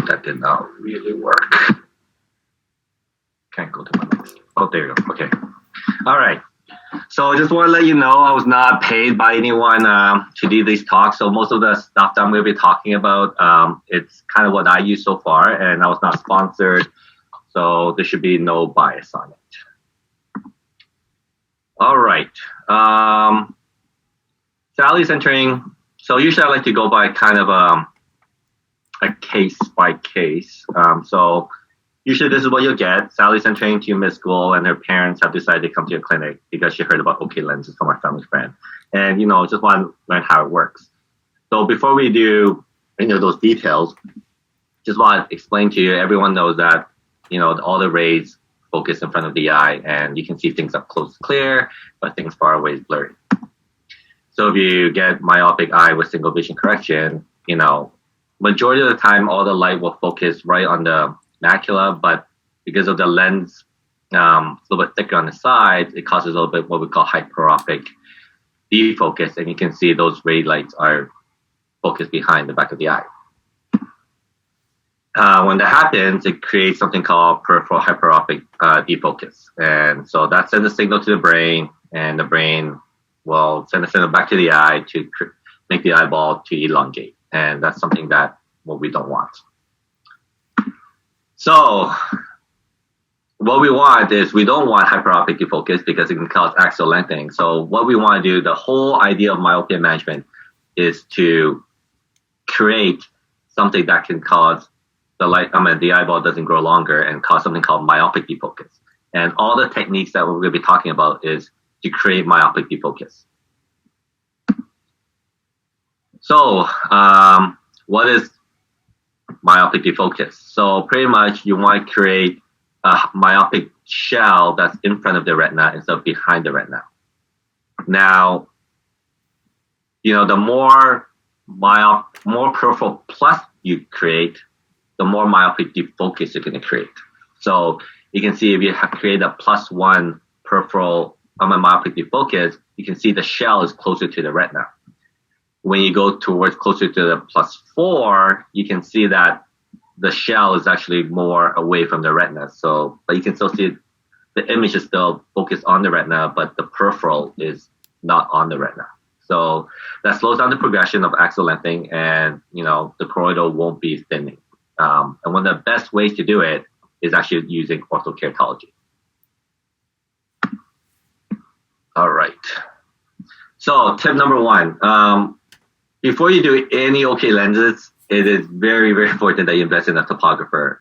that did not really work. Can't go to my next. Oh, there you go. Okay. All right. So I just want to let you know I was not paid by anyone to do these talks. So most of the stuff that I'm going to be talking about, it's kind of what I use so far, and I was not sponsored. So there should be no bias on it. All right. Salary centering. So usually I like to go by kind of a case by case. So usually this is what you'll get. Sally's entering to med school and her parents have decided to come to your clinic because she heard about OK lenses from our family friend. And, just want to learn how it works. So before we do any of those details, just want to explain to you, everyone knows that, all the rays focus in front of the eye and you can see things up close clear, but things far away is blurry. So if you get myopic eye with single vision correction, majority of the time, all the light will focus right on the macula, but because of the lens a little bit thicker on the sides, it causes a little bit what we call hyperopic defocus, and you can see those ray lights are focused behind the back of the eye. When that happens, it creates something called peripheral hyperopic defocus, and so that sends a signal to the brain, and the brain will send a signal back to the eye to make the eyeball to elongate, and that's something that we don't want. So what we want is we don't want hyperopic defocus because it can cause axial lengthening. So what we want to do, the whole idea of myopia management is to create something that can cause the eyeball doesn't grow longer and cause something called myopic defocus. And all the techniques that we're going to be talking about is to create myopic defocus. So what is myopic defocus? So pretty much you want to create a myopic shell that's in front of the retina instead of behind the retina. Now, the more peripheral plus you create, the more myopic defocus you're going to create. So you can see if you create a +1 peripheral myopic defocus, you can see the shell is closer to the retina. When you go towards closer to the +4, you can see that the shell is actually more away from the retina. So, but you can still see the image is still focused on the retina, but the peripheral is not on the retina. So that slows down the progression of axial lengthening, and the choroidal won't be thinning. And one of the best ways to do it is actually using ortho-keratology. All right. So tip number 1. Before you do any OK lenses, it is very, very important that you invest in a topographer.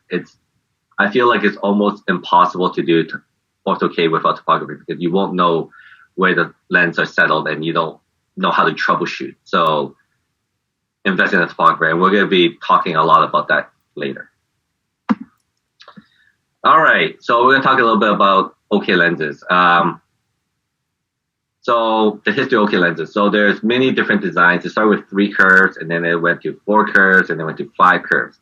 I feel like it's almost impossible to do Ortho-K without topography because you won't know where the lens are settled and you don't know how to troubleshoot. So invest in a topographer, and we're going to be talking a lot about that later. All right, so we're going to talk a little bit about OK lenses. So the history of OK lenses. So there's many different designs. It started with 3 curves, and then it went to 4 curves, and then went to 5 curves.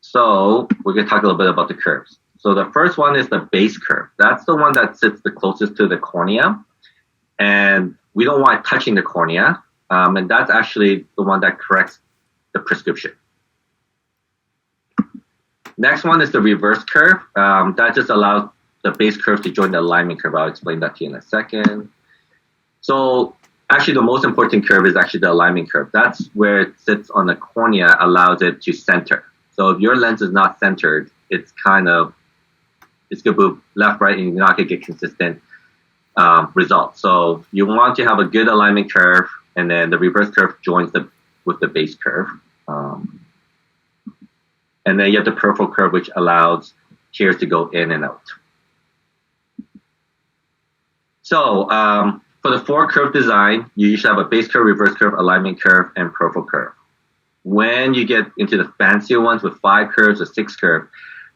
So we're going to talk a little bit about the curves. So the first one is the base curve. That's the one that sits the closest to the cornea, and we don't want it touching the cornea. And that's actually the one that corrects the prescription. Next one is the reverse curve. That just allows the base curve to join the alignment curve. I'll explain that to you in a second. So actually the most important curve is actually the alignment curve. That's where it sits on the cornea, allows it to center. So if your lens is not centered, it's going to move left, right, and you're not going to get consistent results. So you want to have a good alignment curve, and then the reverse curve joins with the base curve. And then you have the peripheral curve, which allows tears to go in and out. So for the 4 curve design, you usually have a base curve, reverse curve, alignment curve, and peripheral curve. When you get into the fancier ones with 5 curves or 6 curves,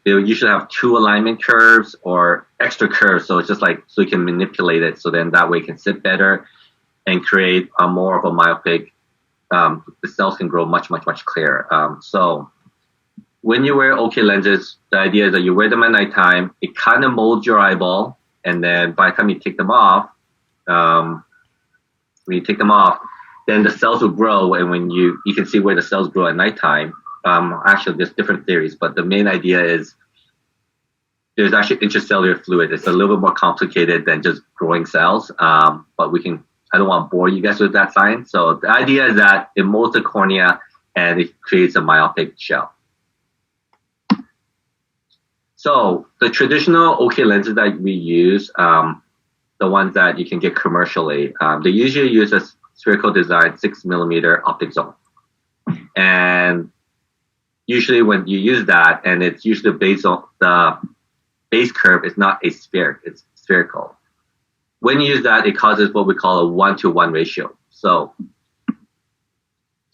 they usually have 2 alignment curves or extra curves. So it's just so you can manipulate it. So then that way it can sit better and create more of a myopic. The cells can grow much, much, much clearer. So when you wear OK lenses, the idea is that you wear them at nighttime. It kind of molds your eyeball. And then by the time you take them off, then the cells will grow. And when you can see where the cells grow at nighttime. Actually, there's different theories, but the main idea is there's actually intracellular fluid. It's a little bit more complicated than just growing cells, but I don't want to bore you guys with that science. So the idea is that it molds the cornea and it creates a myopic shell. So the traditional OK lenses that we use, the ones that you can get commercially, they usually use a spherical design 6mm optic zone. And usually when you use that, and it's usually based on the base curve is not aspheric, it's spherical. When you use that, it causes what we call a 1-to-1 ratio. So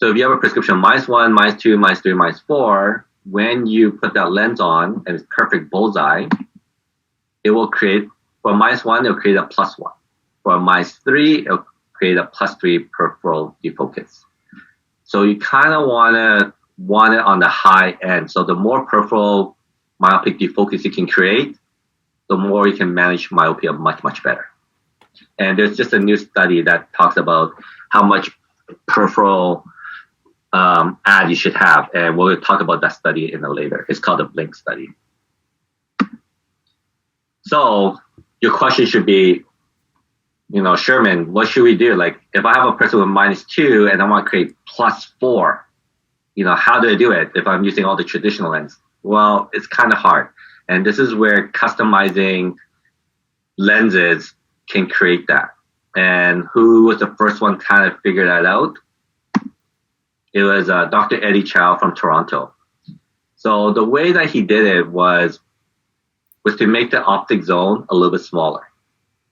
if you have a prescription -1, -2, -3, -4, when you put that lens on and it's perfect bullseye, it will create, for -1, it'll create a +1. For -3, it'll create a +3 peripheral defocus. So you kind of want it on the high end. So the more peripheral myopic defocus you can create, the more you can manage myopia much, much better. And there's just a new study that talks about how much peripheral ad you should have. And we'll talk about that study in a later. It's called the Blink study. So your question should be, Sherman, what should we do? Like, if I have a person with -2 and I want to create +4, how do I do it if I'm using all the traditional lens? Well, it's kind of hard. And this is where customizing lenses can create that. And who was the first one to kind of figure that out? It was Dr. Eddie Chow from Toronto. So the way that he did it was to make the optic zone a little bit smaller.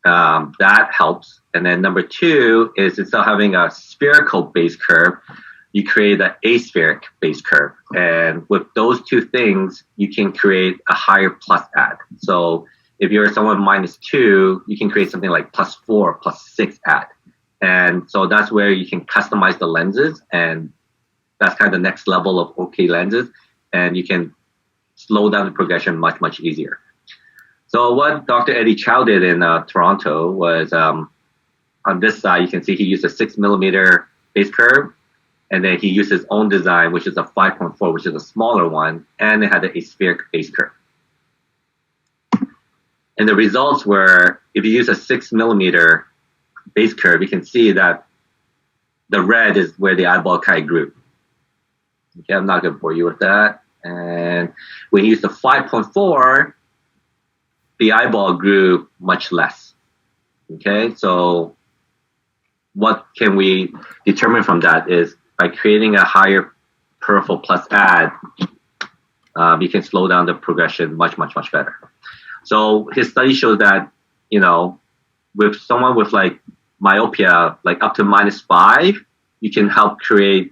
That helps. And then number 2 is, instead of having a spherical base curve, you create an aspheric base curve. And with those 2 things, you can create a higher plus ad. So if you're someone -2, you can create something like +4, +6 ad. And so that's where you can customize the lenses, and that's kind of the next level of OK lenses. And you can slow down the progression much, much easier. So what Dr. Eddie Chow did in Toronto was, on this side, you can see he used a 6mm base curve. And then he used his own design, which is a 5.4, which is a smaller one. And it had an aspheric base curve. And the results were, if you use a 6mm base curve, you can see that the red is where the eyeball kind of grew. Okay, I'm not going to bore you with that. And when you use the 5.4, the eyeball grew much less. Okay, so what can we determine from that is, by creating a higher peripheral plus ad, you can slow down the progression much, much, much better. So his study shows that, with someone with like myopia, like up to -5, you can help create,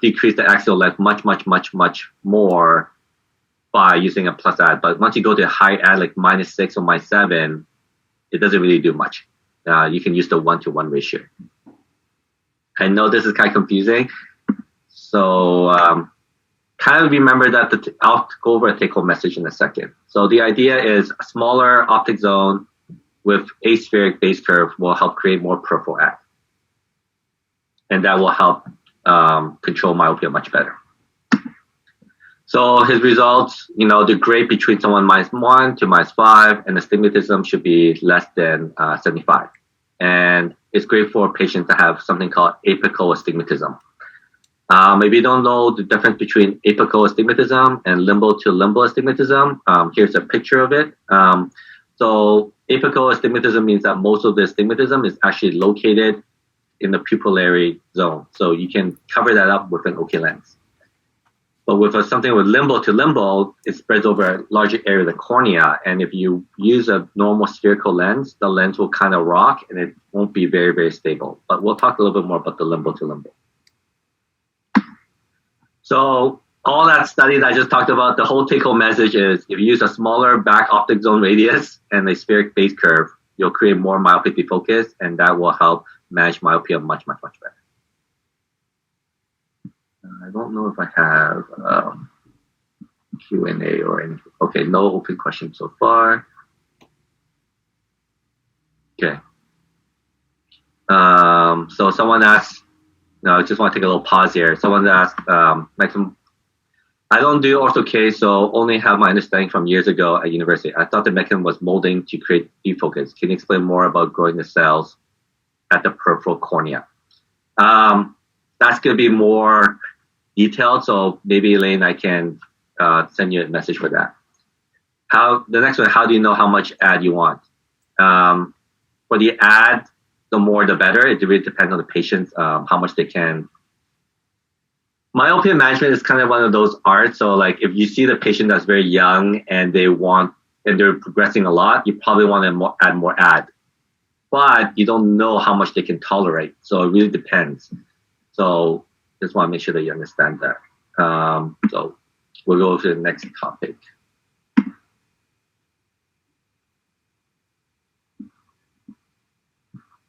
decrease the axial length much, much, much, much more by using a plus ad. But once you go to a high ad, like -6 or -7, it doesn't really do much. You can use the 1-to-1 ratio. I know this is kind of confusing. So kind of remember that I'll go over a take-home message in a second. So the idea is a smaller optic zone with aspheric base curve will help create more peripheral ad. And that will help control myopia much better. So his results, the grade between someone -1 to -5, and the astigmatism should be less than 75. And it's great for patients that have something called apical astigmatism. If you don't know the difference between apical astigmatism and limbo to limbo astigmatism, here's a picture of it. So apical astigmatism means that most of the astigmatism is actually located in the pupillary zone. So you can cover that up with an OK lens. But with something with limbo to limbo, it spreads over a larger area of the cornea. And if you use a normal spherical lens, the lens will kind of rock and it won't be very, very stable. But we'll talk a little bit more about the limbo to limbo. So all that study that I just talked about, the whole take-home message is, if you use a smaller back optic zone radius and a spheric base curve, you'll create more myopic defocus, and that will help manage myopia much, much, much better. I don't know if I have Q&A or anything. Okay, no open questions so far. Okay. So someone asked, No, I just want to take a little pause here. Someone asked, I don't do Ortho-K, so only have my understanding from years ago at university. I thought the mechanism was molding to create defocus. Can you explain more about growing the cells at the peripheral cornea? That's going to be more detailed, so maybe Elaine, I can send you a message for that. The next one, how do you know how much ad you want? For the ad, the more the better. It really depends on the patient, how much they can. Myopia management is kind of one of those arts. So like if you see the patient that's very young and they're progressing a lot, you probably want to add more ad. But you don't know how much they can tolerate. So it really depends. So just want to make sure that you understand that. So we'll go to the next topic.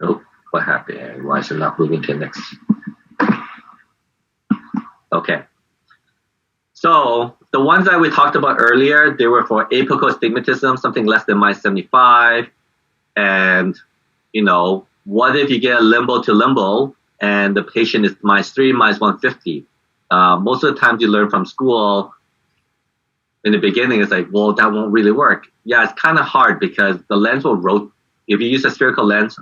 Oh, what happened? Why is it not moving to the next? Okay. So the ones that we talked about earlier, they were for apical astigmatism, something less than -75. And, what if you get a limbo to limbo and the patient is -3, -150? Most of the times you learn from school in the beginning, it's like, well, that won't really work. Yeah, it's kind of hard because the lens will rotate. If you use a spherical lens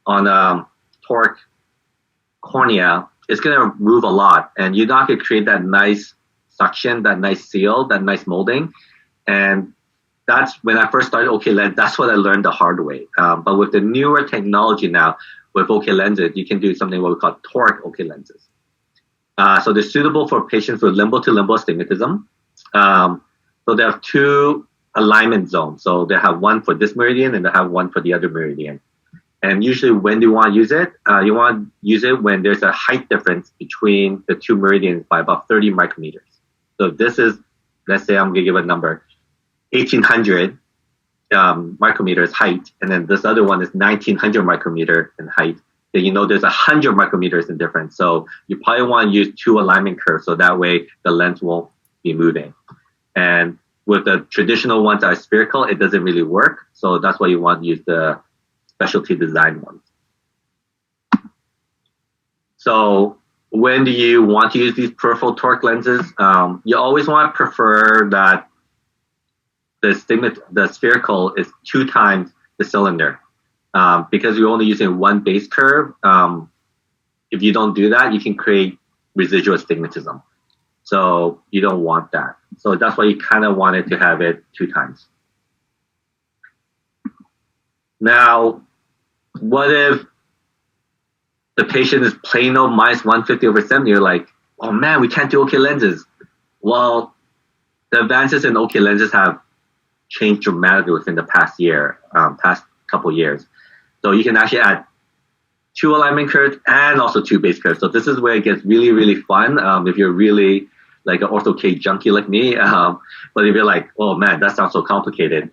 on a toric cornea, it's going to move a lot, and you're not going to create that nice suction, that nice seal, that nice molding. And that's when I first started OK lens. That's what I learned the hard way. But with the newer technology now, with OK lenses, you can do something what we call toric OK lenses. So they're suitable for patients with limbo to limbo astigmatism. So they have two alignment zones. So they have one for this meridian and they have one for the other meridian. And usually when do you want to use it? You want to use it when there's a height difference between the two meridians by about 30 micrometers. So this is, let's say I'm going to give a number, 1800 micrometers height, and then this other one is 1900 micrometer in height. Then there's 100 micrometers in difference. So you probably want to use two alignment curves so that way the lens won't be moving. And with the traditional ones that are spherical, it doesn't really work. So that's why you want to use the specialty design ones. So when do you want to use these peripheral toric lenses? You always want to prefer that the spherical is 2 times the cylinder. Because you're only using one base curve. If you don't do that, you can create residual astigmatism. So you don't want that. So that's why you kind of wanted to have it 2 times. Now, what if the patient is plain old -150/70? You're like, oh man, we can't do OK lenses. Well, the advances in OK lenses have changed dramatically within the past couple years. So you can actually add 2 alignment curves and also 2 base curves. So this is where it gets really, really fun if you're really like an Ortho-K junkie like me. But if you're like, oh man, that sounds so complicated.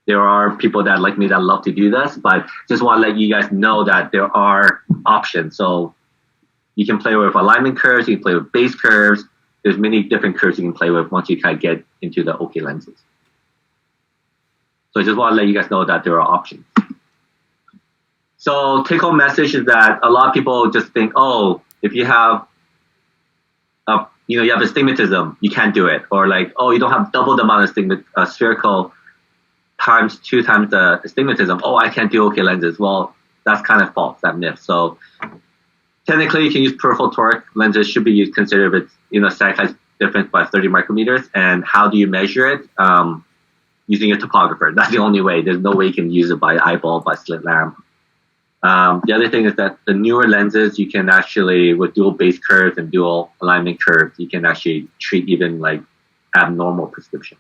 There are people that like me that love to do this, but just want to let you guys know that there are options. So you can play with alignment curves, you can play with base curves. There's many different curves you can play with once you kind of get into the OK lenses. So I just want to let you guys know that there are options. So take-home message is that a lot of people just think, oh, if you have you have astigmatism, you can't do it. Or like, oh, you don't have double the amount of spherical times 2 times the astigmatism. Oh, I can't do OK lenses. Well, that's kind of false, that myth. So technically, you can use peripheral toric lenses. Should be considered if it's static height difference by 30 micrometers. And how do you measure it? Using a topographer. That's the only way. There's no way you can use it by eyeball, by slit lamp. The other thing is that the newer lenses, you can actually, with dual base curves and dual alignment curves, you can actually treat even like abnormal prescription.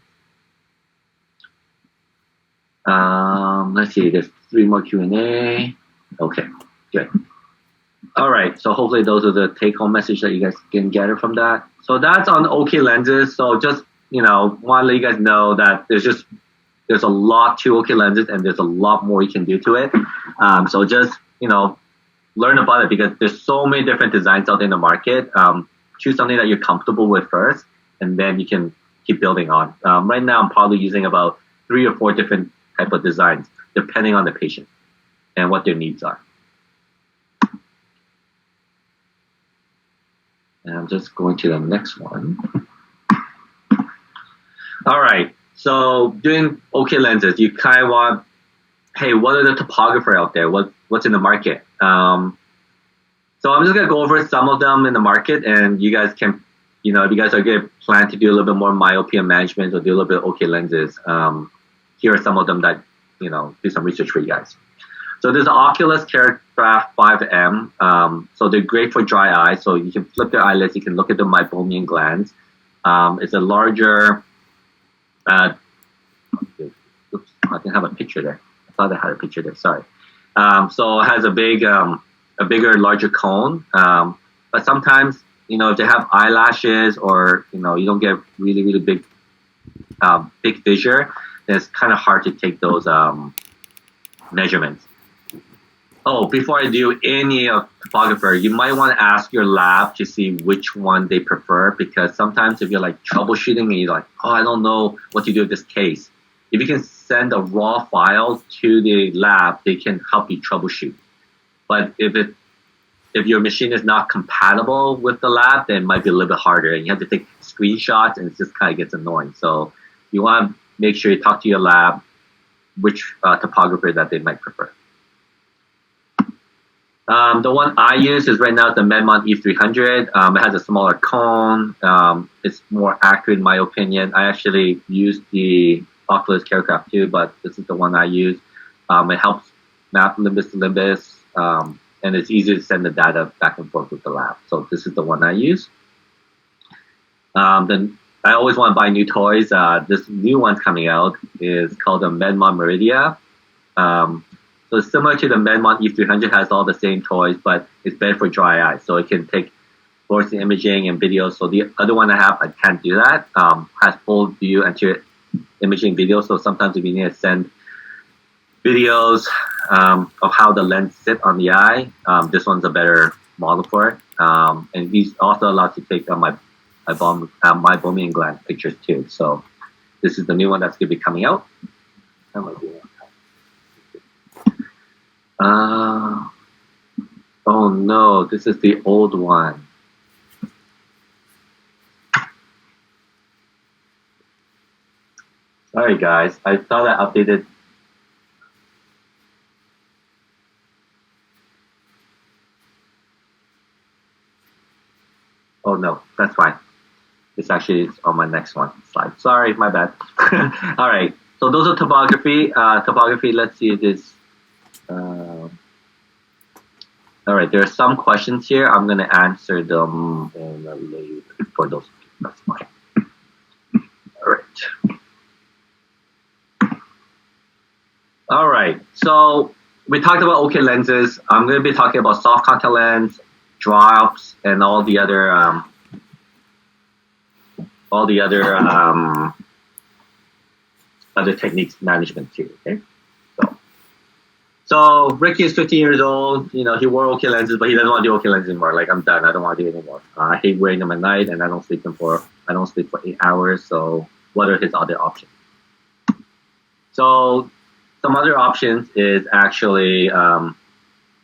Let's see, there's 3 more Q&A. Okay, good. All right, so hopefully those are the take-home message that you guys can gather from that. So that's on OK lenses. So just, want to let you guys know that there's a lot to OK lenses and there's a lot more you can do to it. So just, learn about it because there's so many different designs out there in the market. Choose something that you're comfortable with first, and then you can keep building on. Right now, I'm probably using about 3 or 4 different type of designs, depending on the patient and what their needs are. And I'm just going to the next one. All right. So doing OK lenses, you kind of want, hey, what are the topographer out there? What's in the market? So I'm just gonna go over some of them in the market, and you guys can, if you guys are gonna plan to do a little bit more myopia management or do a little bit of OK lenses, here are some of them that, do some research for you guys. So there's the Oculus Caragraph 5M. So they're great for dry eyes. So you can flip their eyelids, you can look at the meibomian glands. It's a larger, oops, I didn't have a picture there. I thought I had a picture there, sorry. So it has a bigger, larger cone. But sometimes, if they have eyelashes or, you don't get really, really big fissure, then it's kind of hard to take those measurements. Oh, before I do any of topographer, you might want to ask your lab to see which one they prefer, because sometimes if you're like troubleshooting and you're like, oh, I don't know what to do with this case, if you can send a raw file to the lab, they can help you troubleshoot. But if your machine is not compatible with the lab, then it might be a little bit harder, and you have to take screenshots, and it just kind of gets annoying. So you want to make sure you talk to your lab which topographer that they might prefer. The one I use is right now the Medmont E300. It has a smaller cone. It's more accurate in my opinion. I actually use the Oculus Caragraph too, but this is the one I use. It helps map limbus to limbus, and it's easy to send the data back and forth with the lab. So this is the one I use. Then I always want to buy new toys. This new one's coming out is called the Medmont Meridia. So it's similar to the Medmont E300, has all the same toys, but it's better for dry eyes. So it can take fluorescent imaging and video. So the other one I have, I can't do that. Has full view anterior imaging video. So sometimes if you need to send videos of how the lens sit on the eye, this one's a better model for it. And these also allow to take my meibomian gland pictures too. So this is the new one that's going to be coming out. Oh no, this is the old one. Sorry guys, I thought I updated. Oh no, that's fine. It's actually on my next one slide. Sorry, my bad. All right, so those are topography. Topography, let's see this. All right, there are some questions here. I'm going to answer them later for those. That's fine. All right. All right, so we talked about OK lenses. I'm going to be talking about soft contact lens, drops, and all the other other techniques management too. Okay. So Ricky is 15 years old. He wore OK lenses, but he doesn't want to do OK lenses anymore. Like, I'm done. I don't want to do it anymore. I hate wearing them at night, and I don't sleep for 8 hours. So what are his other options? So some other options is actually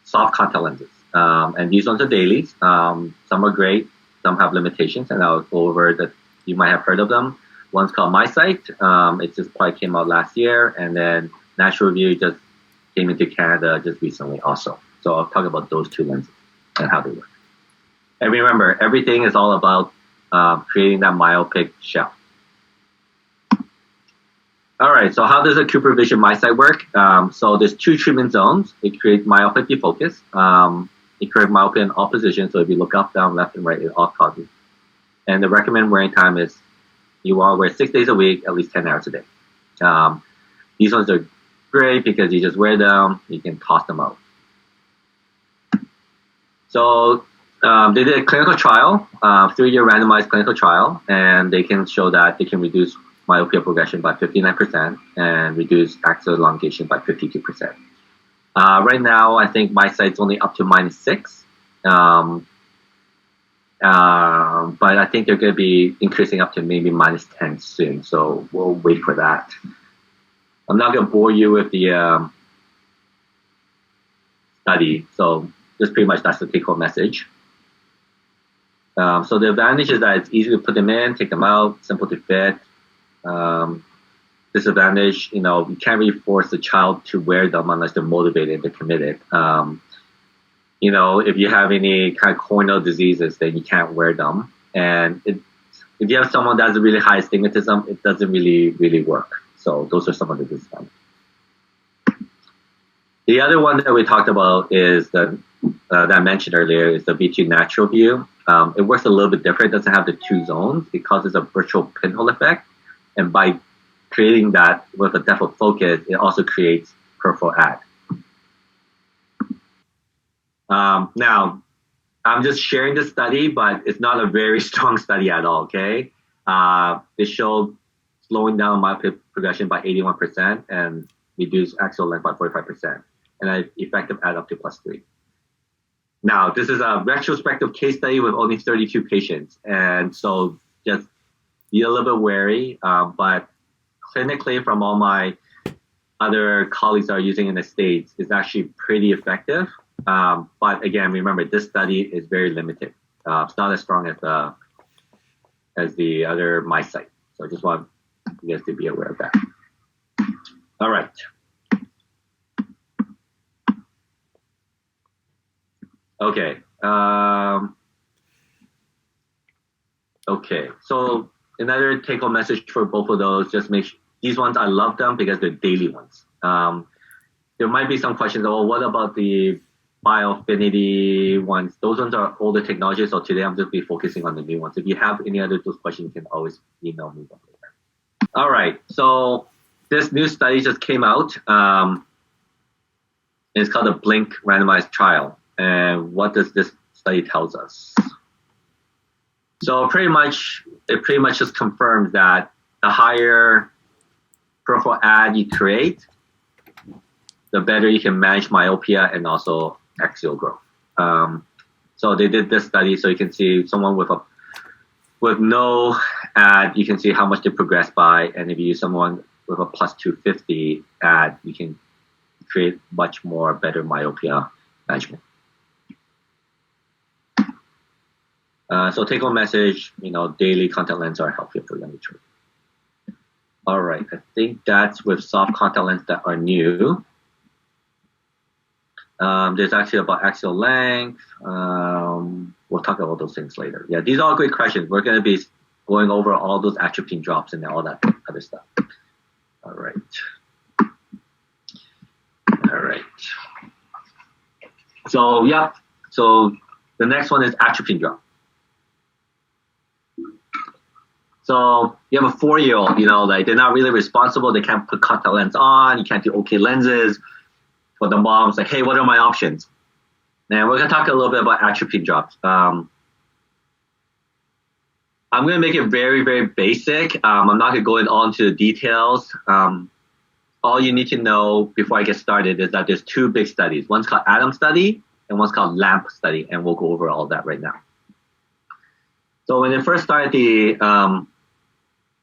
soft contact lenses, and these ones are dailies. Some are great. Some have limitations, and I'll go over that. You might have heard of them. One's called MySight. It just probably came out last year, and then Natural Review just came into Canada just recently also. So I'll talk about those two lenses and how they work. And remember, everything is all about creating that myopic shell. All right, so how does a Cooper Vision MySight work? So there's two treatment zones. It creates myopic defocus. It creates myopia in all positions. So if you look up, down, left, and right, it all causes. And the recommended wearing time is you want to wear 6 days a week, at least 10 hours a day. These ones are great because you just wear them, you can toss them out. So they did a clinical trial, 3-year randomized clinical trial, and they can show that they can reduce myopia progression by 59% and reduce axial elongation by 52%. Right now, I think MySight's only up to -6, but I think they're going to be increasing up to maybe -10 soon, so we'll wait for that. I'm not going to bore you with the study, so just pretty much that's the take-home message. So the advantage is that it's easy to put them in, take them out, simple to fit. Disadvantage, you can't really force the child to wear them unless they're motivated and they're committed. If you have any kind of corneal diseases, then you can't wear them. And if you have someone that has a really high astigmatism, it doesn't really work. So those are some of the disadvantages. The other one that we talked about is that I mentioned earlier is the V2 natural view. It works a little bit different. It doesn't have the two zones because it's a virtual pinhole effect. And by creating that with a depth of focus, it also creates peripheral ad. Now, I'm just sharing this study, but it's not a very strong study at all, okay? It showed slowing down myopia progression by 81% and reduced axial length by 45%, and an effective ad up to +3. Now, this is a retrospective case study with only 32 patients, and so just be a little bit wary, but clinically from all my other colleagues that are using in the States, it's actually pretty effective. But again, remember, this study is very limited. It's not as strong as the other mice site. So I just want you guys to be aware of that. All right. Okay. Okay. So another take-home message for both of those, just make sure, these ones, I love them because they're daily ones. There might be some questions, well, what about the bioaffinity ones? Those ones are older technologies, so today I'm just be focusing on the new ones. If you have any other those questions, you can always email me later. All right, so this new study just came out. It's called the Blink randomized trial. And what does this study tells us? So it pretty much just confirms that the higher peripheral ad you create, the better you can manage myopia and also axial growth. So they did this study, so you can see someone with no ad, you can see how much they progress by, and if you use someone with a +250 ad, you can create much more better myopia management. So take home message, daily contact lenses are helpful for younger children. All right, I think that's with soft contact lenses that are new. There's actually about axial length. We'll talk about those things later. Yeah, these are all great questions. We're going to be going over all those atropine drops and all that other stuff. All right. All right. So, yeah. So the next one is atropine drop. So you have a 4-year-old, like they're not really responsible. They can't put contact lens on. You can't do OK lenses. But the mom's like, hey, what are my options? And we're going to talk a little bit about atropine drops. I'm going to make it very, very basic. I'm not going to go into the details. All you need to know before I get started is that there's 2 big studies. One's called ATOM study and one's called LAMP study. And we'll go over all that right now. So when they first started the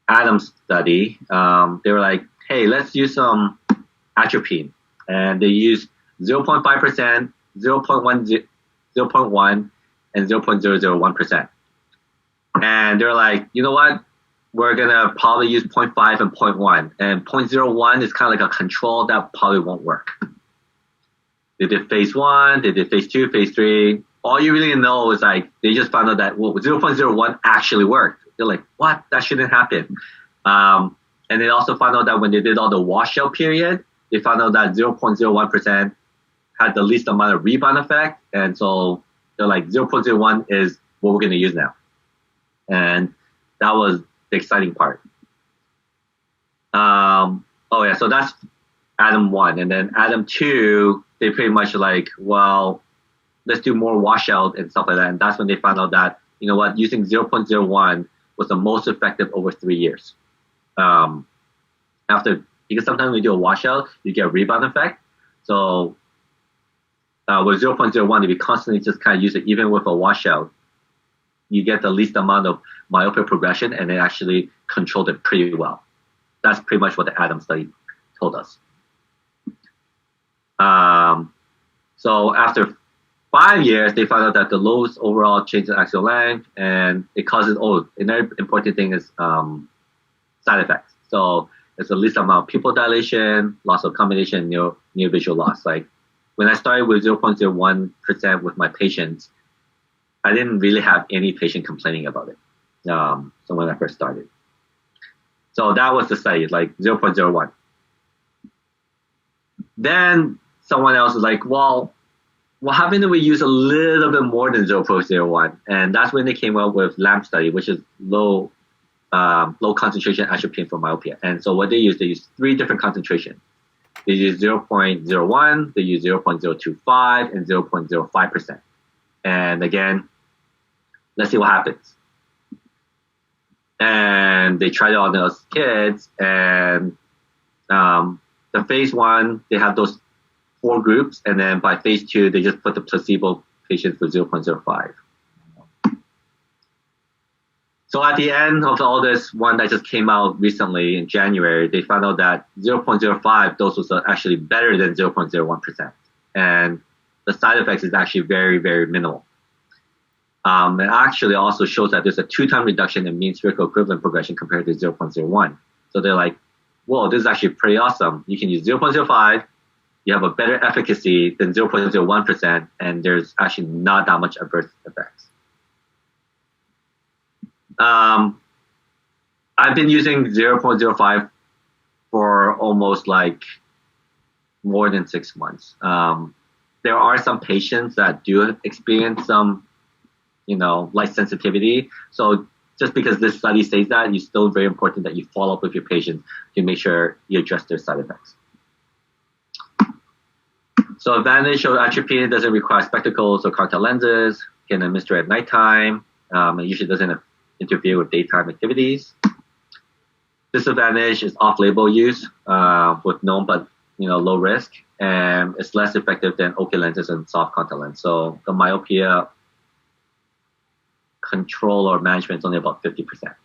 ATOM study, they were like, hey, let's use some atropine. And they used 0.5%, 0.1, 0.1, and 0.001%. And they're like, you know what? We're going to probably use 0.5 and 0.1. And 0.01 is kind of like a control that probably won't work. They did phase 1, they did phase 2, phase 3. All you really know is like they just found out that 0.01 actually worked. They're like, what? That shouldn't happen. And they also found out that when they did all the washout period, they found out that 0.01% had the least amount of rebound effect. And so they're like, 0.01 is what we're going to use now. And that was the exciting part. So that's ATOM 1. And then ATOM 2, they pretty much like, well, let's do more washout and stuff like that. And that's when they found out that, using 0.01 was the most effective over 3 years. Because sometimes when you do a washout, you get a rebound effect. So with 0.01, if you constantly just kind of use it, even with a washout, you get the least amount of myopia progression, and it actually controlled it pretty well. That's pretty much what the ATOM study told us. So after 5 years, they found out that the lowest overall change in axial length, and it causes, another important thing is side effects. So there's the least amount of pupil dilation, loss of combination, near visual loss. Like when I started with 0.01% with my patients, I didn't really have any patient complaining about it. So when I first started. So that was the study, like 0.01. Then someone else was like, well, what happened if we use a little bit more than 0.01? And that's when they came up with LAMP study, which is low concentration atropine for myopia. And so what they use 3 different concentrations. They use 0.01, they use 0.025, and 0.05%. And again, let's see what happens. And they tried it on those kids, and the phase 1, they have those 4 groups, and then by phase 2, they just put the placebo patients for 0.05. So at the end of all this one that just came out recently in January, they found out that 0.05 dose was actually better than 0.01%. And the side effects is actually very, very minimal. It actually also shows that there's a 2-time reduction in mean spherical equivalent progression compared to 0.01. So they're like, whoa, this is actually pretty awesome. You can use 0.05, you have a better efficacy than 0.01%, and there's actually not that much adverse effects. I've been using 0.05 for almost like more than 6 months. There are some patients that do experience some, light sensitivity. So just because this study says that, it's still very important that you follow up with your patients to make sure you address their side effects. So advantage of atropine, it doesn't require spectacles or contact lenses, can administer at nighttime. It usually doesn't interfere with daytime activities. Disadvantage is off-label use with known but low risk, and it's less effective than OK lenses and soft contact lens. So the myopia control or management is only about 50%.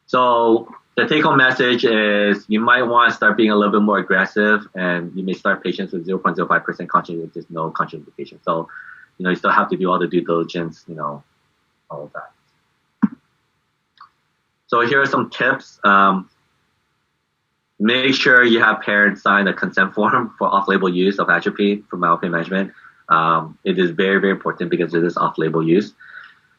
So the take-home message is you might want to start being a little bit more aggressive, and you may start patients with 0.05% contraindication, no contraindication. So, you still have to do all the due diligence, all of that. So here are some tips. Make sure you have parents sign a consent form for off-label use of atropine for myopia management. It is very, very important because it is off-label use.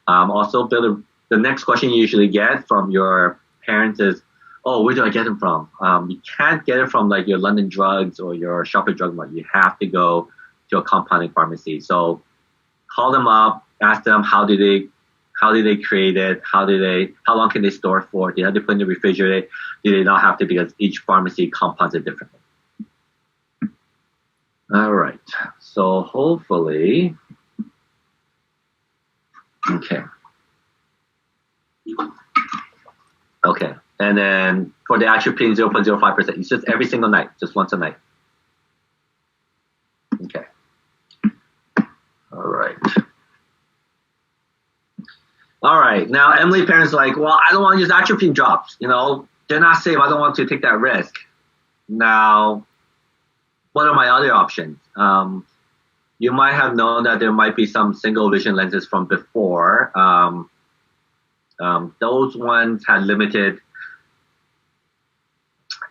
Also, the next question you usually get from your parents is, oh, where do I get them from? You can't get it from like your London Drugs or your Shoppers Drug Mart. You have to go to a compounding pharmacy. So call them up, ask them how did they create it? How long can they store it for? Do they have to put in the refrigerator? Do they not have to, because each pharmacy compounds it differently? All right. So hopefully, okay. Okay. And then for the atropine 0.05%, it's just every single night, just once a night. Okay. All right. All right. Now, Emily parents are like, well, I don't want to use atropine drops. They're not safe. I don't want to take that risk. Now, what are my other options? You might have known that there might be some single vision lenses from before. Those ones had limited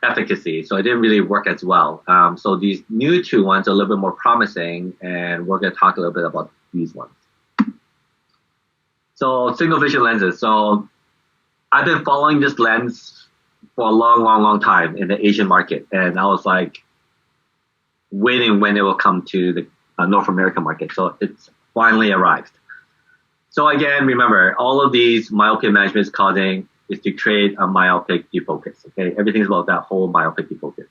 efficacy, so it didn't really work as well. So these new 2 ones are a little bit more promising, and we're going to talk a little bit about these ones. So single vision lenses. So I've been following this lens for a long, long, long time in the Asian market, and I was like waiting when it will come to the North American market. So it's finally arrived. So again, remember, all of these myopia management is to create a myopic defocus. Okay, everything is about that whole myopic defocus.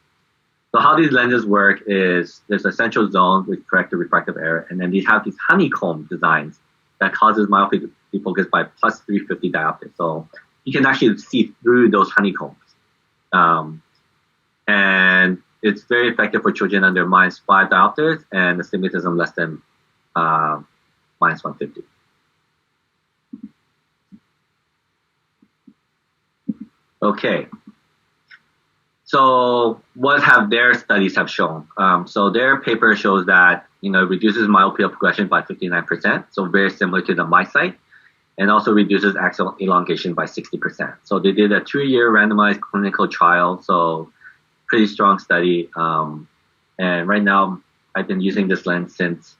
So how these lenses work is there's a central zone with corrected refractive error, and then these have these honeycomb designs that causes myopic defocus by plus 350 diopters. So you can actually see through those honeycombs, and it's very effective for children under minus 5 diopters and astigmatism less than minus 150. Okay. So what have their studies have shown? So their paper shows that, reduces myopia progression by 59%, so very similar to the MySight, and also reduces axial elongation by 60%. So they did a 2-year randomized clinical trial, so pretty strong study. And right now, I've been using this lens since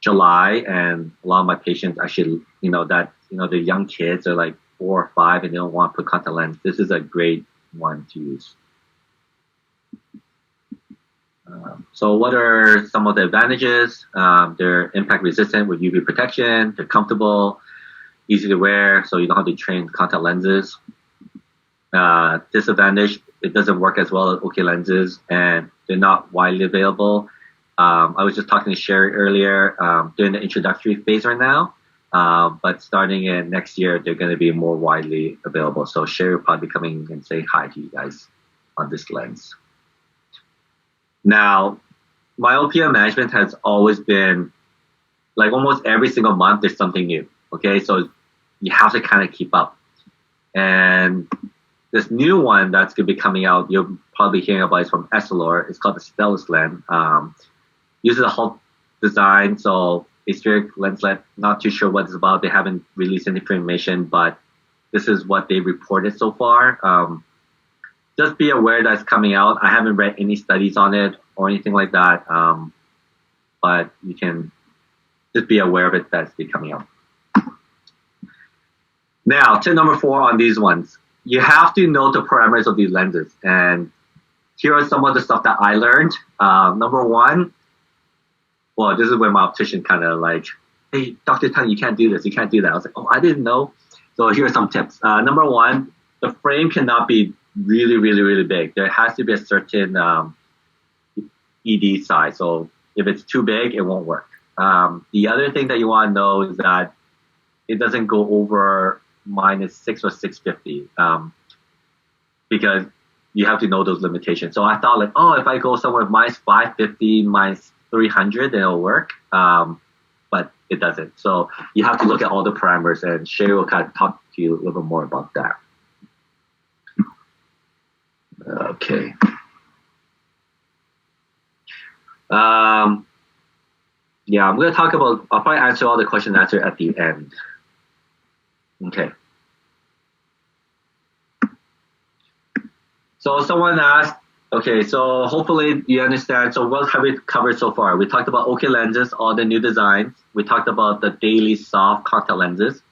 July, and a lot of my patients actually, the young kids are like 4 or 5 and they don't want to put contact lens. This is a great one to use. So what are some of the advantages? They're impact resistant with UV protection. They're comfortable, easy to wear, so you don't have to train contact lenses. Disadvantage, it doesn't work as well as OK lenses, and they're not widely available. I was just talking to Sherry earlier, during the introductory phase right now, but starting in next year, they're going to be more widely available. So Sherry will probably be coming and say hi to you guys on this lens. Now, myopia management has always been, like almost every single month, there's something new. Okay, so you have to kind of keep up. And this new one that's going to be coming out, you're probably hearing about it from Essilor. It's called the Stellus lens. Uses a whole design, so aspheric lenslet. Not too sure what it's about. They haven't released any information, but this is what they reported so far. Just be aware that's coming out. I haven't read any studies on it or anything like that, but you can just be aware of it that's coming out. Now, tip number 4 on these ones. You have to know the parameters of these lenses. And here are some of the stuff that I learned. Number 1, well, this is where my optician kind of like, hey, Dr. Tung, you can't do this, you can't do that. I was like, oh, I didn't know. So here are some tips. Number 1, the frame cannot be really, really, really big. There has to be a certain ED size. So if it's too big, it won't work. The other thing that you want to know is that it doesn't go over -6 or 650, because you have to know those limitations. So I thought like, oh, if I go somewhere -550, -300, then it'll work. But it doesn't. So you have to look at all the parameters, and Sherry will kind of talk to you a little bit more about that. Okay. Yeah, I'm going to talk about, I'll probably answer all the question and answer at the end. Okay. So someone asked, okay, so hopefully you understand. So what have we covered so far? We talked about OK lenses, all the new designs. We talked about the daily soft contact lenses.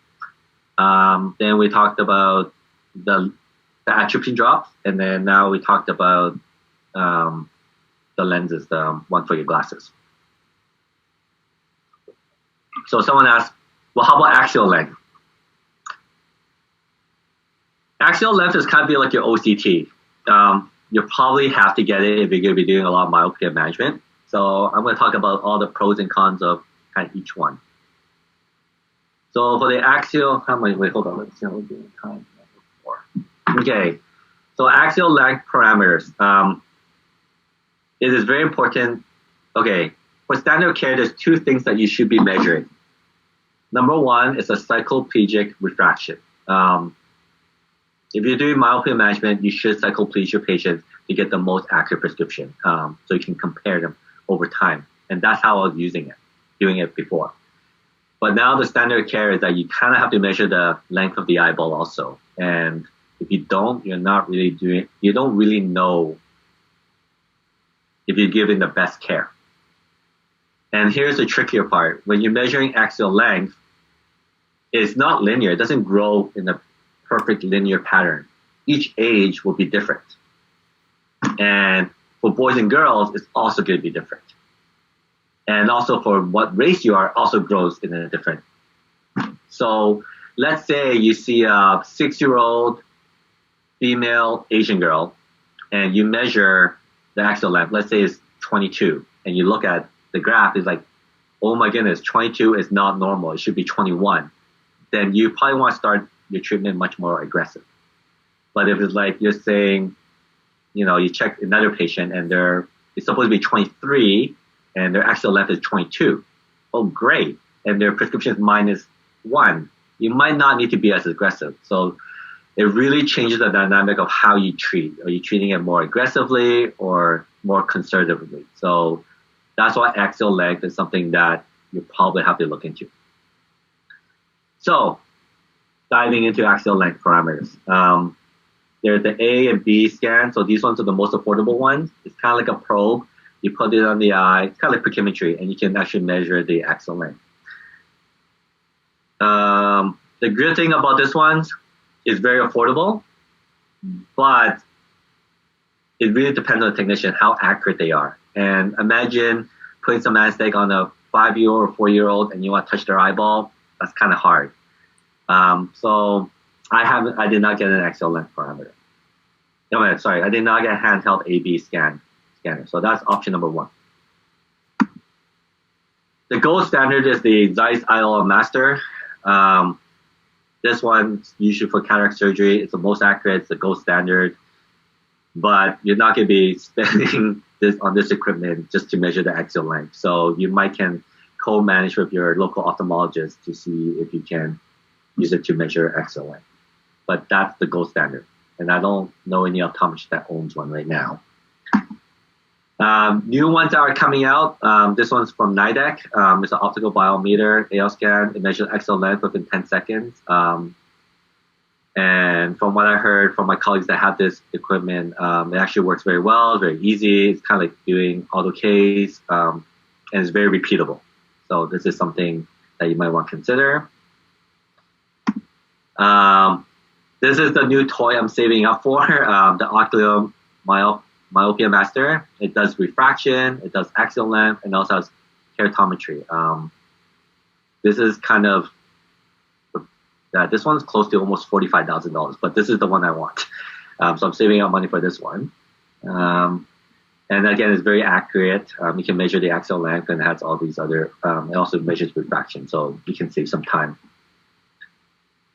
Then we talked about the atropine drops, and then now we talked about the lenses, the one for your glasses. So someone asked, well, how about axial length? Axial length is kind of like your OCT. You'll probably have to get it if you're going to be doing a lot of myopia management. So I'm going to talk about all the pros and cons of kind of each one. So for the axial, wait, hold on, let's see how we're doing time. Okay, so axial length parameters. It is very important. Okay, for standard care, there's 2 things that you should be measuring. Number 1 is a cycloplegic refraction. If you're doing myopia management, you should cycloplege your patients to get the most accurate prescription, so you can compare them over time. And that's how I was doing it before. But now the standard care is that you kind of have to measure the length of the eyeball also. And if you don't, you don't really know if you're giving the best care. And here's the trickier part. When you're measuring axial length, it's not linear. It doesn't grow in a perfect linear pattern. Each age will be different. And for boys and girls, it's also going to be different. And also for what race you are, also grows in a different. So let's say you see a 6-year-old female Asian girl, and you measure the axial length. Let's say it's 22, and you look at the graph, it's like, oh my goodness, 22 is not normal. It should be 21. Then you probably want to start your treatment much more aggressive. But if it's like you're saying, you check another patient and it's supposed to be 23 and their axial length is 22. Oh, great. And their prescription is -1. You might not need to be as aggressive. So it really changes the dynamic of how you treat. Are you treating it more aggressively or more conservatively? So that's why axial length is something that you probably have to look into. So diving into axial length parameters. There's the A and B scan. So these ones are the most affordable ones. It's kind of like a probe. You put it on the eye. It's kind of like pachymetry, and you can actually measure the axial length. The good thing about this one is very affordable, but it really depends on the technician, how accurate they are. And imagine putting some anesthetic on a 5-year-old or 4-year-old and you want to touch their eyeball. That's kind of hard. So I did not get an axial length parameter. No, sorry, I did not get a handheld A/B scanner. So that's option number 1. The gold standard is the Zeiss Eyelab Master. This one's usually for cataract surgery. It's the most accurate. It's the gold standard. But you're not going to be spending this on this equipment just to measure the axial length. So you might can co-manage with your local ophthalmologist to see if you can use it to measure axial length. But that's the gold standard. And I don't know any optometrist that owns one right now. New ones that are coming out. This one's from Nidec. It's an optical biometer AL scan. It measures axial length within 10 seconds. And from what I heard from my colleagues that have this equipment, it actually works very well, very easy. It's kind of like doing Ortho-Ks, and it's very repeatable. So this is something that you might want to consider. This is the new toy I'm saving up for, the Ocular Myopia Master. It does refraction, it does axial length, and also has keratometry. This is kind of, this one's close to almost $45,000, but this is the one I want. So I'm saving up money for this one. And again, it's very accurate. You can measure the axial length, and it has all these other, it also measures refraction, so you can save some time.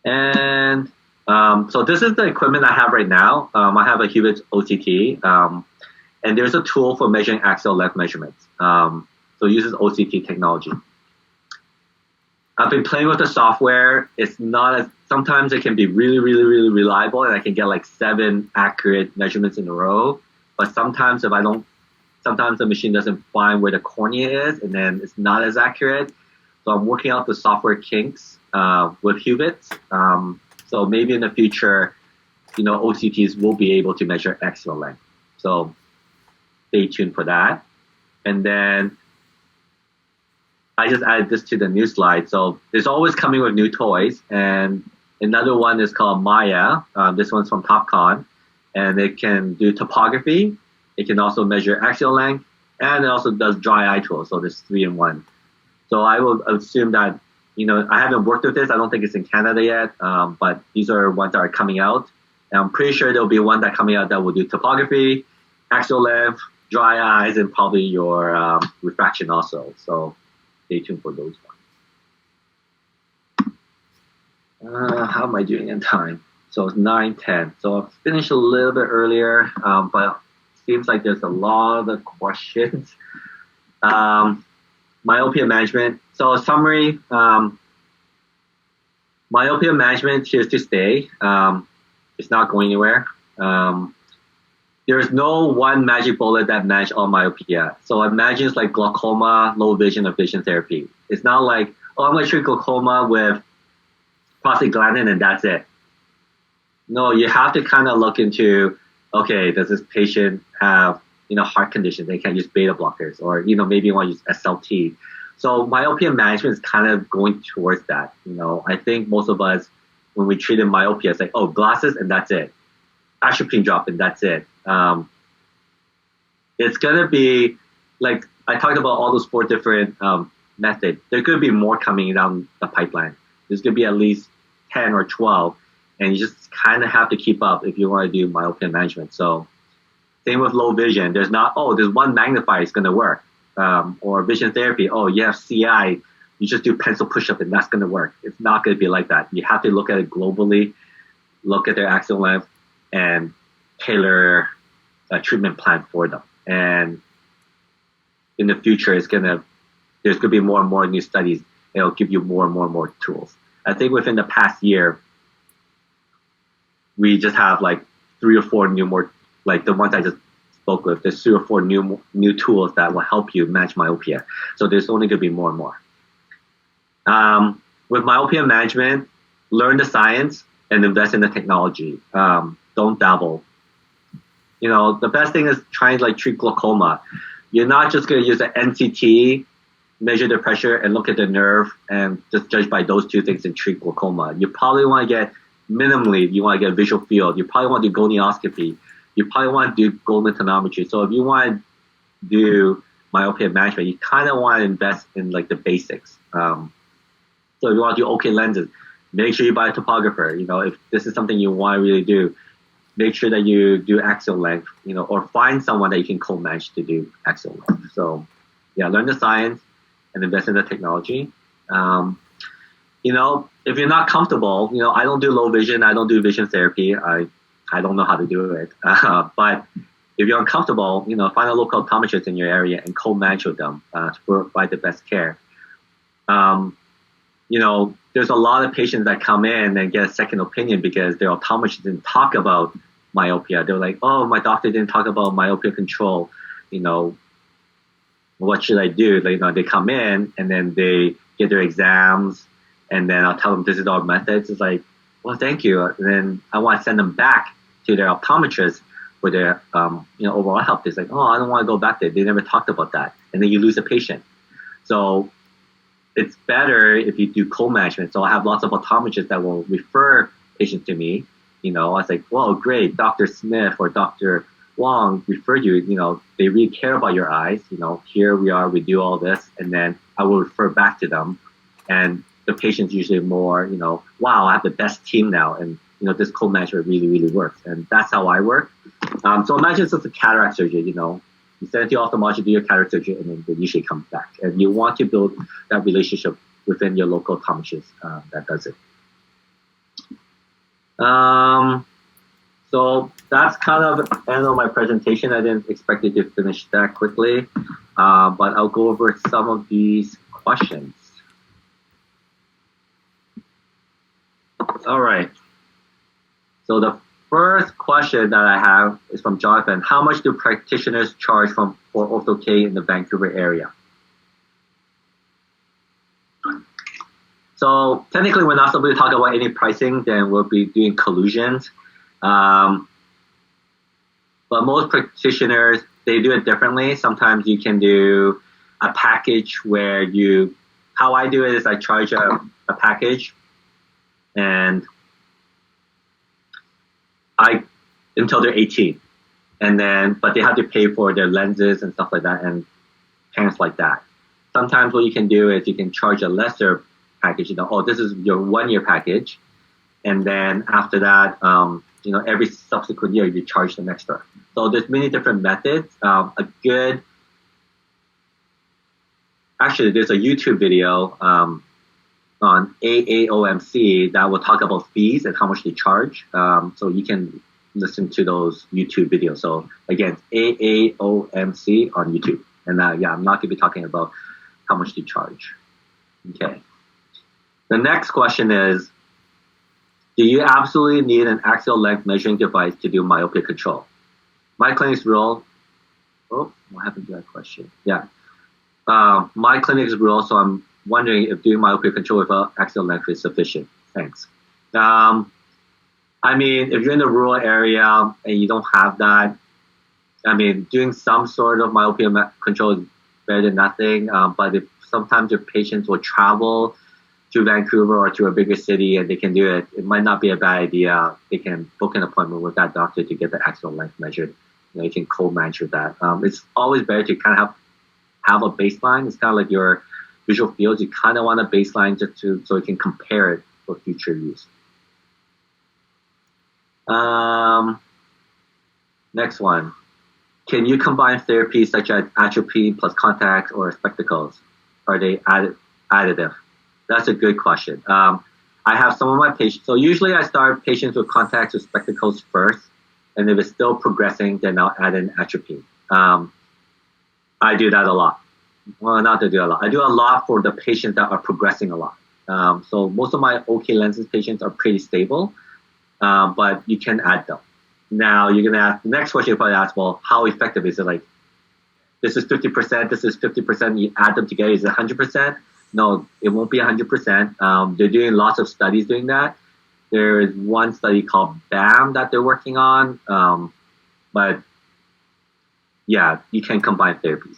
And so this is the equipment I have right now. I have a Hubert OCT, and there's a tool for measuring axial length measurements. So it uses OCT technology. I've been playing with the software. It's not as, sometimes it can be really, really, really reliable, and I can get like 7 accurate measurements in a row. But sometimes sometimes the machine doesn't find where the cornea is, and then it's not as accurate. So I'm working out the software kinks with Hubert. So maybe in the future, OCTs will be able to measure axial length. So stay tuned for that. And then I just added this to the new slide. So there's always coming with new toys. And another one is called Maya. This one's from Topcon. And it can do topography. It can also measure axial length. And it also does dry eye tools. So there's 3 in 1. So I will assume that, I haven't worked with this. I don't think it's in Canada yet. But these are ones that are coming out. And I'm pretty sure there'll be one that coming out that will do topography, axial length, dry eyes, and probably your refraction also. So stay tuned for those ones. How am I doing in time? So it's 9:10. So I've finished a little bit earlier, but it seems like there's a lot of questions. Myopia management. So a summary, myopia management here to stay. It's not going anywhere. There's no one magic bullet that manages all myopia. So imagine it's like glaucoma, low vision, or vision therapy. It's not like, I'm going to treat glaucoma with prostaglandin and that's it. No, you have to kind of look into, okay, does this patient have, heart condition? They can't use beta blockers, or, maybe you want to use SLT. So myopia management is kind of going towards that. I think most of us, when we treat myopia, it's like, glasses and that's it. Atropine drop and that's it. It's going to be, like, I talked about all those 4 different methods. There could be more coming down the pipeline. There's going to be at least 10 or 12. And you just kind of have to keep up if you want to do myopia management. So same with low vision. There's not, there's one magnifier is going to work. Or vision therapy, you have CI, you just do pencil push-up and that's going to work. It's not going to be like that. You have to look at it globally, look at their axial length, and tailor a treatment plan for them. And in the future, there's going to be more and more new studies. It'll give you more and more tools. I think within the past year, we just have like 3 or 4 more, like the ones I just spoke with. There's 3 or 4 new tools that will help you manage myopia. So there's only going to be more and more. With myopia management, learn the science and invest in the technology. Don't dabble. The best thing is trying to like treat glaucoma. You're not just going to use an NCT, measure the pressure, and look at the nerve, and just judge by those 2 things and treat glaucoma. You probably want to get minimally, you want to get a visual field. You probably want to do gonioscopy. You probably want to do golden tonometry. So if you want to do myopia management, you kind of want to invest in like the basics. So if you want to do OK lenses, make sure you buy a topographer. If this is something you want to really do, make sure that you do axial length, or find someone that you can co-manage to do axial length. So yeah, learn the science and invest in the technology. If you're not comfortable, I don't do low vision. I don't do vision therapy. I don't know how to do it. But if you're uncomfortable, find a local optometrist in your area and co-manage with them to provide the best care. There's a lot of patients that come in and get a second opinion because their optometrist didn't talk about myopia. They're like, oh, my doctor didn't talk about myopia control. What should I do? They come in and then they get their exams, and then I'll tell them this is our methods. It's like, well, thank you. And then I want to send them back to their optometrist for their overall health. It's like, oh, I don't want to go back there. They never talked about that. And then you lose a patient. So it's better if you do co-management. So I have lots of optometrists that will refer patients to me. I was like, well, great, Dr. Smith or Dr. Wong referred you. They really care about your eyes. Here we are, we do all this, and then I will refer back to them. And the patient's usually more, wow, I have the best team now, and this co-management really, really works. And that's how I work. So imagine it's just a cataract surgery. You send it to your ophthalmologist, do your cataract surgery, and then it usually comes back. And you want to build that relationship within your local optometrist that does it. So that's kind of the end of my presentation. I didn't expect it to finish that quickly, but I'll go over some of these questions. All right. So the first question that I have is from Jonathan. How much do practitioners charge for Ortho-K in the Vancouver area? So technically, we're not supposed to talk about any pricing. Then we'll be doing collusions. But most practitioners, they do it differently. Sometimes you can do a package where how I do it is I charge a package, and until they're 18, but they have to pay for their lenses and stuff like that and parents like that. Sometimes what you can do is you can charge a lesser package. This is your 1-year package, and then after that, every subsequent year you charge them extra. So there's many different methods. There's a YouTube video on AAOMC that will talk about fees and how much they charge. So you can listen to those YouTube videos. So again, AAOMC on YouTube. And I'm not going to be talking about how much they charge. Okay. The next question is, do you absolutely need an axial length measuring device to do myopia control? My clinic's rural. Oh, what happened to that question? Yeah. My clinic is rural, so I'm wondering if doing myopia control with axial length is sufficient. Thanks. If you're in the rural area and you don't have that, doing some sort of myopia control is better than nothing. But if sometimes your patients will travel to Vancouver or to a bigger city and they can do it, it might not be a bad idea. They can book an appointment with that doctor to get the axial length measured. You can co-manage with that. It's always better to kind of have a baseline. It's kind of like your visual fields. You kind of want a baseline so you can compare it for future use. Next one. Can you combine therapies such as atropine plus contacts or spectacles? Are they additive? That's a good question. I have some of my patients. So usually I start patients with contacts or spectacles first. And if it's still progressing, then I'll add in atropine. I do that a lot. Well, not to do a lot. I do a lot for the patients that are progressing a lot. So most of my OK lenses patients are pretty stable. but you can add them. Now you're gonna ask the next question. You probably ask, well, how effective is it? Like, this is 50%, this is 50%. You add them together, is it 100%? No, it won't be 100%. They're doing lots of studies doing that. There is one study called BAM that they're working on, but yeah, you can combine therapies.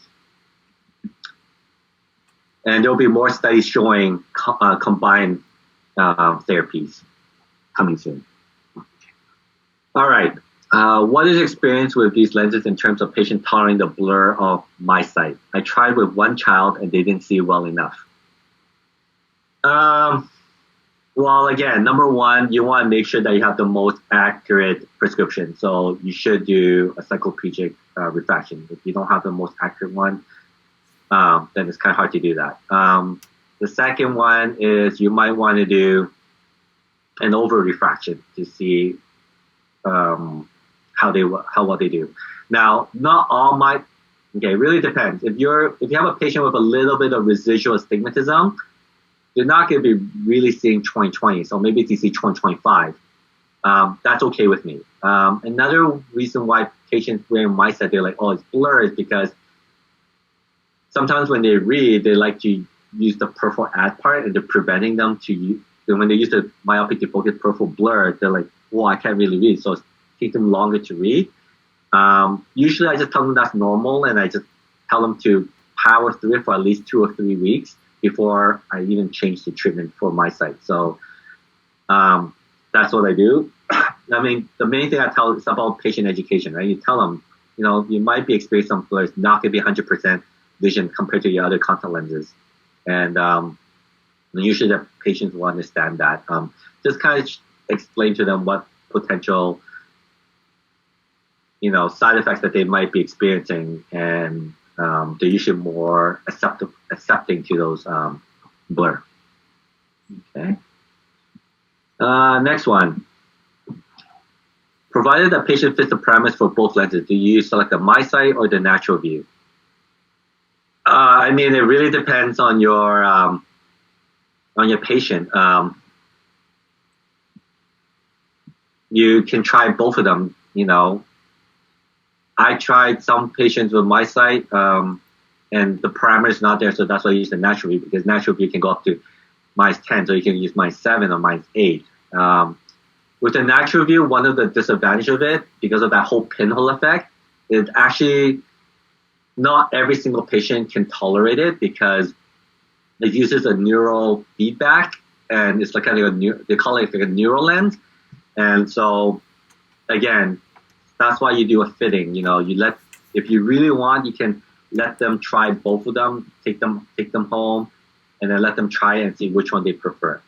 And there'll be more studies showing combined therapies coming soon. All right. What is your experience with these lenses in terms of patient tolerating the blur of my sight? I tried with one child and they didn't see well enough. Well, again, number one, you want to make sure that you have the most accurate prescription. So you should do a cycloplegic refraction. If you don't have the most accurate one, then it's kind of hard to do that. The second one is you might want to do an over refraction to see how well they do. Now, not all might. Okay, it really depends. If you have a patient with a little bit of residual astigmatism, they're not going to be really seeing 20/20. So maybe they see 20/25. That's okay with me. Another reason why patients wearing my set, they're like, oh, it's blurred, is because sometimes when they read, they like to use the peripheral add part, and they're preventing them to use. When they use the myopic defocus peripheral blur, they're like, well, I can't really read, so it takes them longer to read. Usually I just tell them that's normal, and I just tell them to power through it for at least 2 or 3 weeks before I even change the treatment for my sight. So that's what I do. I mean, the main thing I tell is about patient education, right? You tell them, you might be experiencing some blur. It's not going to be 100% vision compared to your other contact lenses. And usually the patients will understand that. Just kind of explain to them what potential, side effects that they might be experiencing, and they're usually more accepting to those blur. Okay. Next one. Provided the patient fits the parameters for both lenses, do you select the MiSight or the natural view? I mean, it really depends on your patient. You can try both of them. I tried some patients with MiSight, and the parameters not there, so that's why I use the natural view, because natural view can go up to -10, so you can use -7 or -8. With the natural view, one of the disadvantages of it, because of that whole pinhole effect, is actually not every single patient can tolerate it, because it uses a neural feedback, and it's like kind of they call it like a neural lens. And so, again, that's why you do a fitting. If you really want, you can let them try both of them, take them home, and then let them try it and see which one they prefer.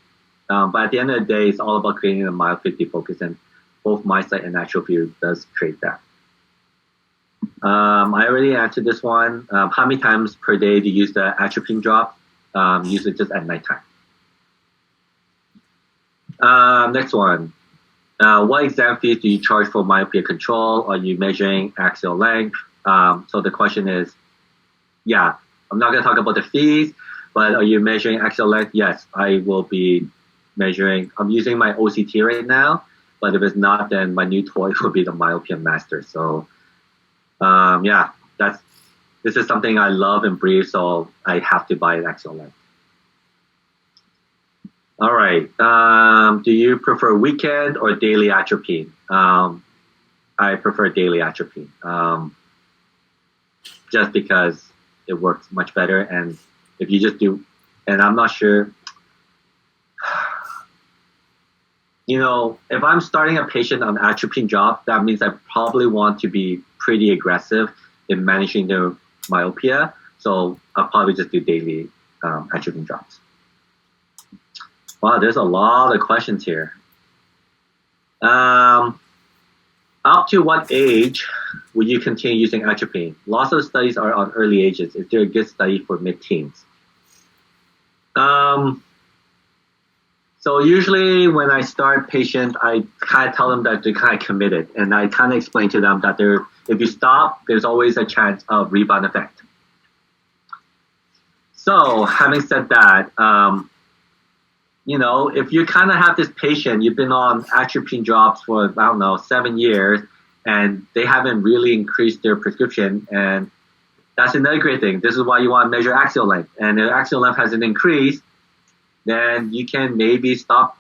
But at the end of the day, it's all about creating a myopic defocus, and both MiSight and natural view does create that. I already answered this one. How many times per day do you use the atropine drop? Usually just at nighttime. Next one. What exam fees do you charge for myopia control? Are you measuring axial length? So the question is, yeah, I'm not going to talk about the fees, but are you measuring axial length? Yes, I will be measuring. I'm using my OCT right now, but if it's not, then my new toy will be the Myopia Master. So yeah, this is something I love and breathe, so I have to buy an axial length. All right. Do you prefer weekend or daily atropine? I prefer daily atropine, just because it works much better. And if you just do, and I'm not sure, if I'm starting a patient on atropine drop, that means I probably want to be pretty aggressive in managing their myopia. So I'll probably just do daily atropine drops. Wow, there's a lot of questions here. Up to what age would you continue using atropine? Lots of studies are on early ages. Is there a good study for mid-teens? So usually when I start patients, I kind of tell them that they're kind of committed, and I kind of explain to them that if you stop, there's always a chance of rebound effect. So having said that, if you kind of have this patient, you've been on atropine drops for, I don't know, 7 years, and they haven't really increased their prescription, and that's another great thing. This is why you want to measure axial length. And if axial length hasn't increased, then you can maybe stop,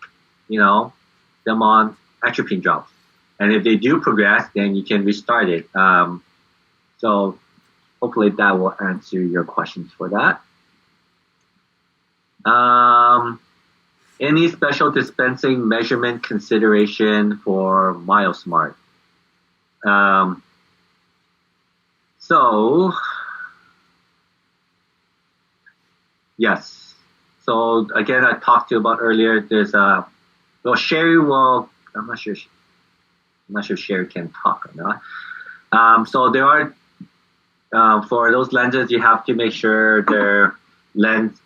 them on atropine drops. And if they do progress, then you can restart it. So hopefully that will answer your questions for that. Any special dispensing measurement consideration for MyoSmart? So, yes. So again, I talked to you about earlier. There's Sherry will. I'm not sure if Sherry can talk or not. So there are for those lenses, you have to make sure their lens.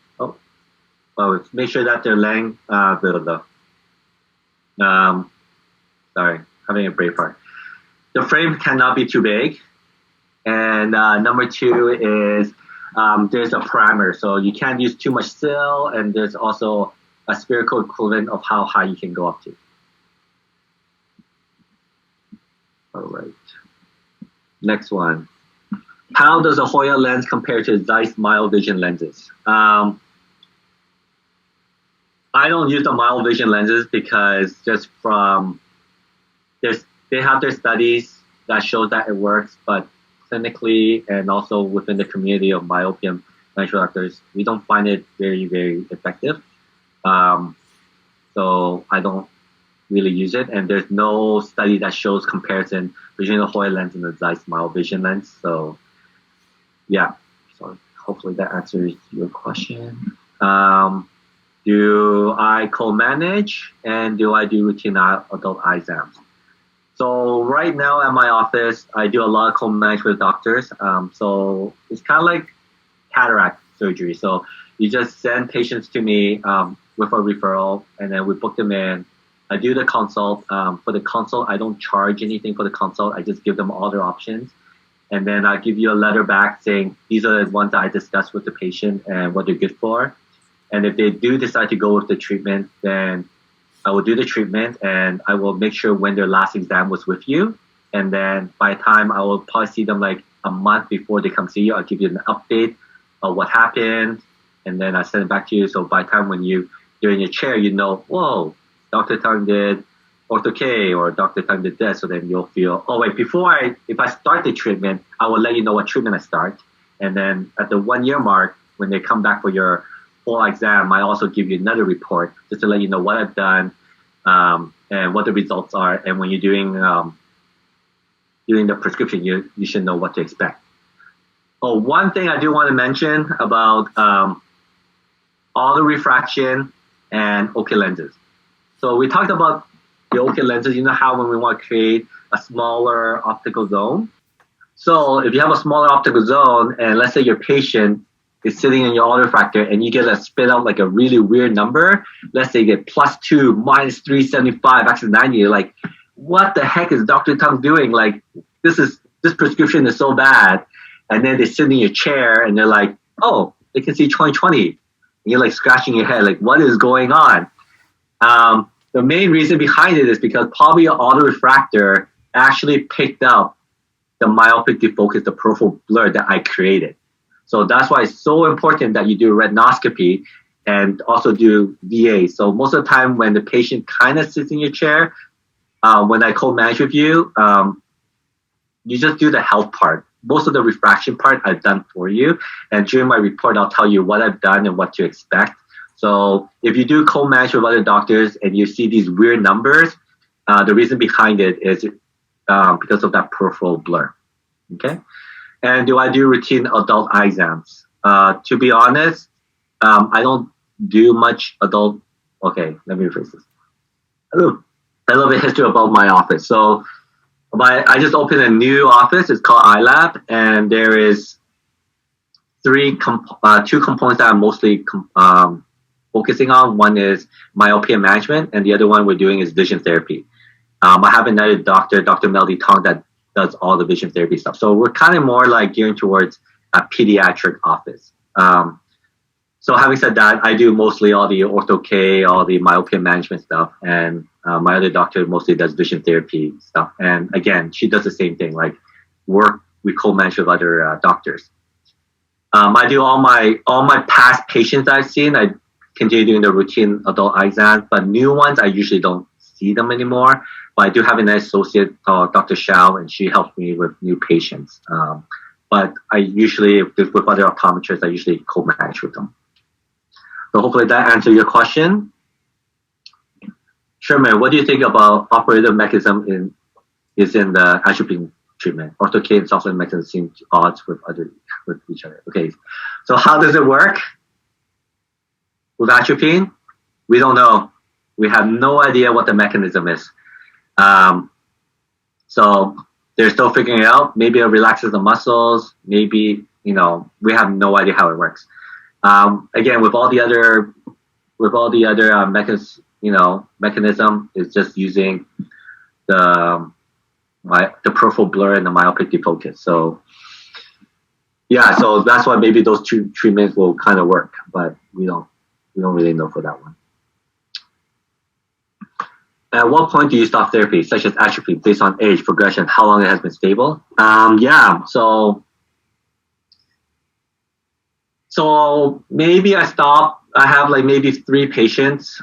Make sure that their length. Sorry, having a brain fart. The frame cannot be too big, and number 2 is there's a parameter, so you can't use too much sill, and there's also a spherical equivalent of how high you can go up to. All right. Next one. How does a Hoya lens compare to Zeiss MyoVision lenses? I don't use the MyoVision lenses because just from they have their studies that show that it works, but clinically and also within the community of myopia management doctors, we don't find it very, very effective. So I don't really use it, and there's no study that shows comparison between the Hoya lens and the Zeiss MyoVision lens. So yeah, so hopefully that answers your question. Do I co-manage, and do I do routine adult eye exams? So right now at my office, I do a lot of co-manage with doctors. So it's kind of like cataract surgery. So you just send patients to me with a referral, and then we book them in. I do the consult. For the consult, I don't charge anything for the consult. I just give them all their options. And then I give you a letter back saying, these are the ones that I discussed with the patient and what they're good for. And if they do decide to go with the treatment, then I will do the treatment, and I will make sure when their last exam was with you. And then by the time I will probably see them like a month before they come see you, I'll give you an update of what happened, and then I send it back to you. So by the time when you're in your chair, whoa, Dr. Tung did Ortho-K or Dr. Tung did this. So then you'll feel, if I start the treatment, I will let you know what treatment I start. And then at the 1 year mark, when they come back for your full exam, I also give you another report just to let you know what I've done and what the results are. And when you're doing the prescription, you should know what to expect. Oh, one thing I do want to mention about all the refraction and OK lenses. So we talked about the OK lenses. You know how when we want to create a smaller optical zone. So if you have a smaller optical zone, and let's say your patient is sitting in your autorefractor and you get to spit out like a really weird number, let's say you get +2, -375, actually 90, you're like, what the heck is Dr. Tung doing? Like, this prescription is so bad. And then they sit in your chair and they're like, oh, they can see 20/20. And you're like scratching your head, like, what is going on? The main reason behind it is because probably your autorefractor actually picked up the myopic defocus, the peripheral blur that I created. So that's why it's so important that you do retinoscopy and also do VA. So most of the time when the patient kind of sits in your chair, when I co-manage with you, you just do the health part. Most of the refraction part I've done for you. And during my report, I'll tell you what I've done and what to expect. So if you do co-manage with other doctors and you see these weird numbers, the reason behind it is because of that peripheral blur. Okay? And do I do routine adult eye exams? To be honest, I don't do much adult. Okay, let me rephrase this. A little bit history about my office. So I just opened a new office. It's called Eyelab, and there is two components that I'm mostly focusing on. One is myopia management, and the other one we're doing is vision therapy. I have another doctor, Dr. Melody Tung, that does all the vision therapy stuff. So we're kind of more like gearing towards a pediatric office. So having said that, I do mostly all the Ortho-K, all the myopia management stuff, and my other doctor mostly does vision therapy stuff. And again, she does the same thing, like we co-manage with other doctors. I do all my past patients I've seen. I continue doing the routine adult eye exams, but new ones I usually don't see them anymore. But I do have an associate called Dr. Xiao, and she helps me with new patients. But I usually, with other optometrists, I usually co-manage with them. So hopefully that answers your question. Sherman, what do you think about operative mechanism in the atropine treatment? Ortho-K and soft lens mechanism seem odds with each other. Okay, so how does it work with atropine? We don't know. We have no idea what the mechanism is. So they're still figuring it out. Maybe it relaxes the muscles. Maybe, we have no idea how it works. Again, with all the other mechanism is just using the peripheral blur and the myopic defocus. So yeah, so that's why maybe those two treatments will kind of work, but we don't really know for that one. At what point do you stop therapy, such as atrophy, based on age, progression, how long it has been stable? So maybe I stopped. I have like maybe 3 patients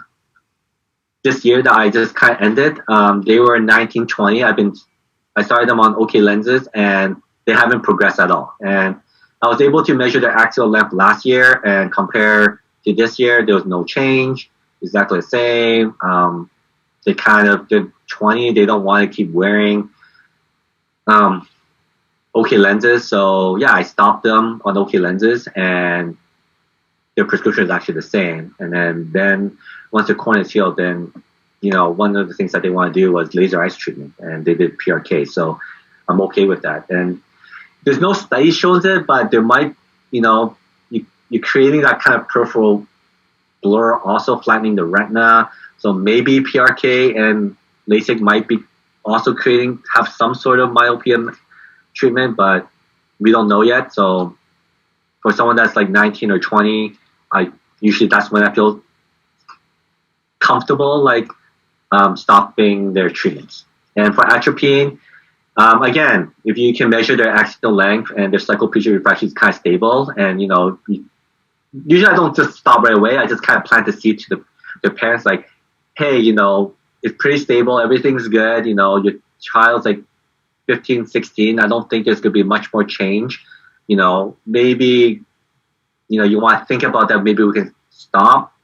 this year that I just kind of ended. They were 19, 20. I started them on OK lenses, and they haven't progressed at all. And I was able to measure their axial length last year and compare to this year. There was no change, exactly the same. They kind of did 20. They don't want to keep wearing OK lenses. So yeah, I stopped them on OK lenses, and their prescription is actually the same. And then once the cornea is healed, then one of the things that they want to do was laser eyes treatment, and they did PRK. So I'm okay with that. And there's no study shows it, but there might, you're creating that kind of peripheral blur, also flattening the retina. So maybe PRK and LASIK might be also have some sort of myopia treatment, but we don't know yet. So for someone that's like 19 or 20, usually that's when I feel comfortable, stopping their treatments. And for atropine, again, if you can measure their axial length and their cycloplegia refraction is kind of stable, and usually I don't just stop right away. I just kind of plant the seed to the parents, like, hey, it's pretty stable, everything's good. Your child's like 15, 16. I don't think there's gonna be much more change. Maybe you want to think about that. Maybe we can stop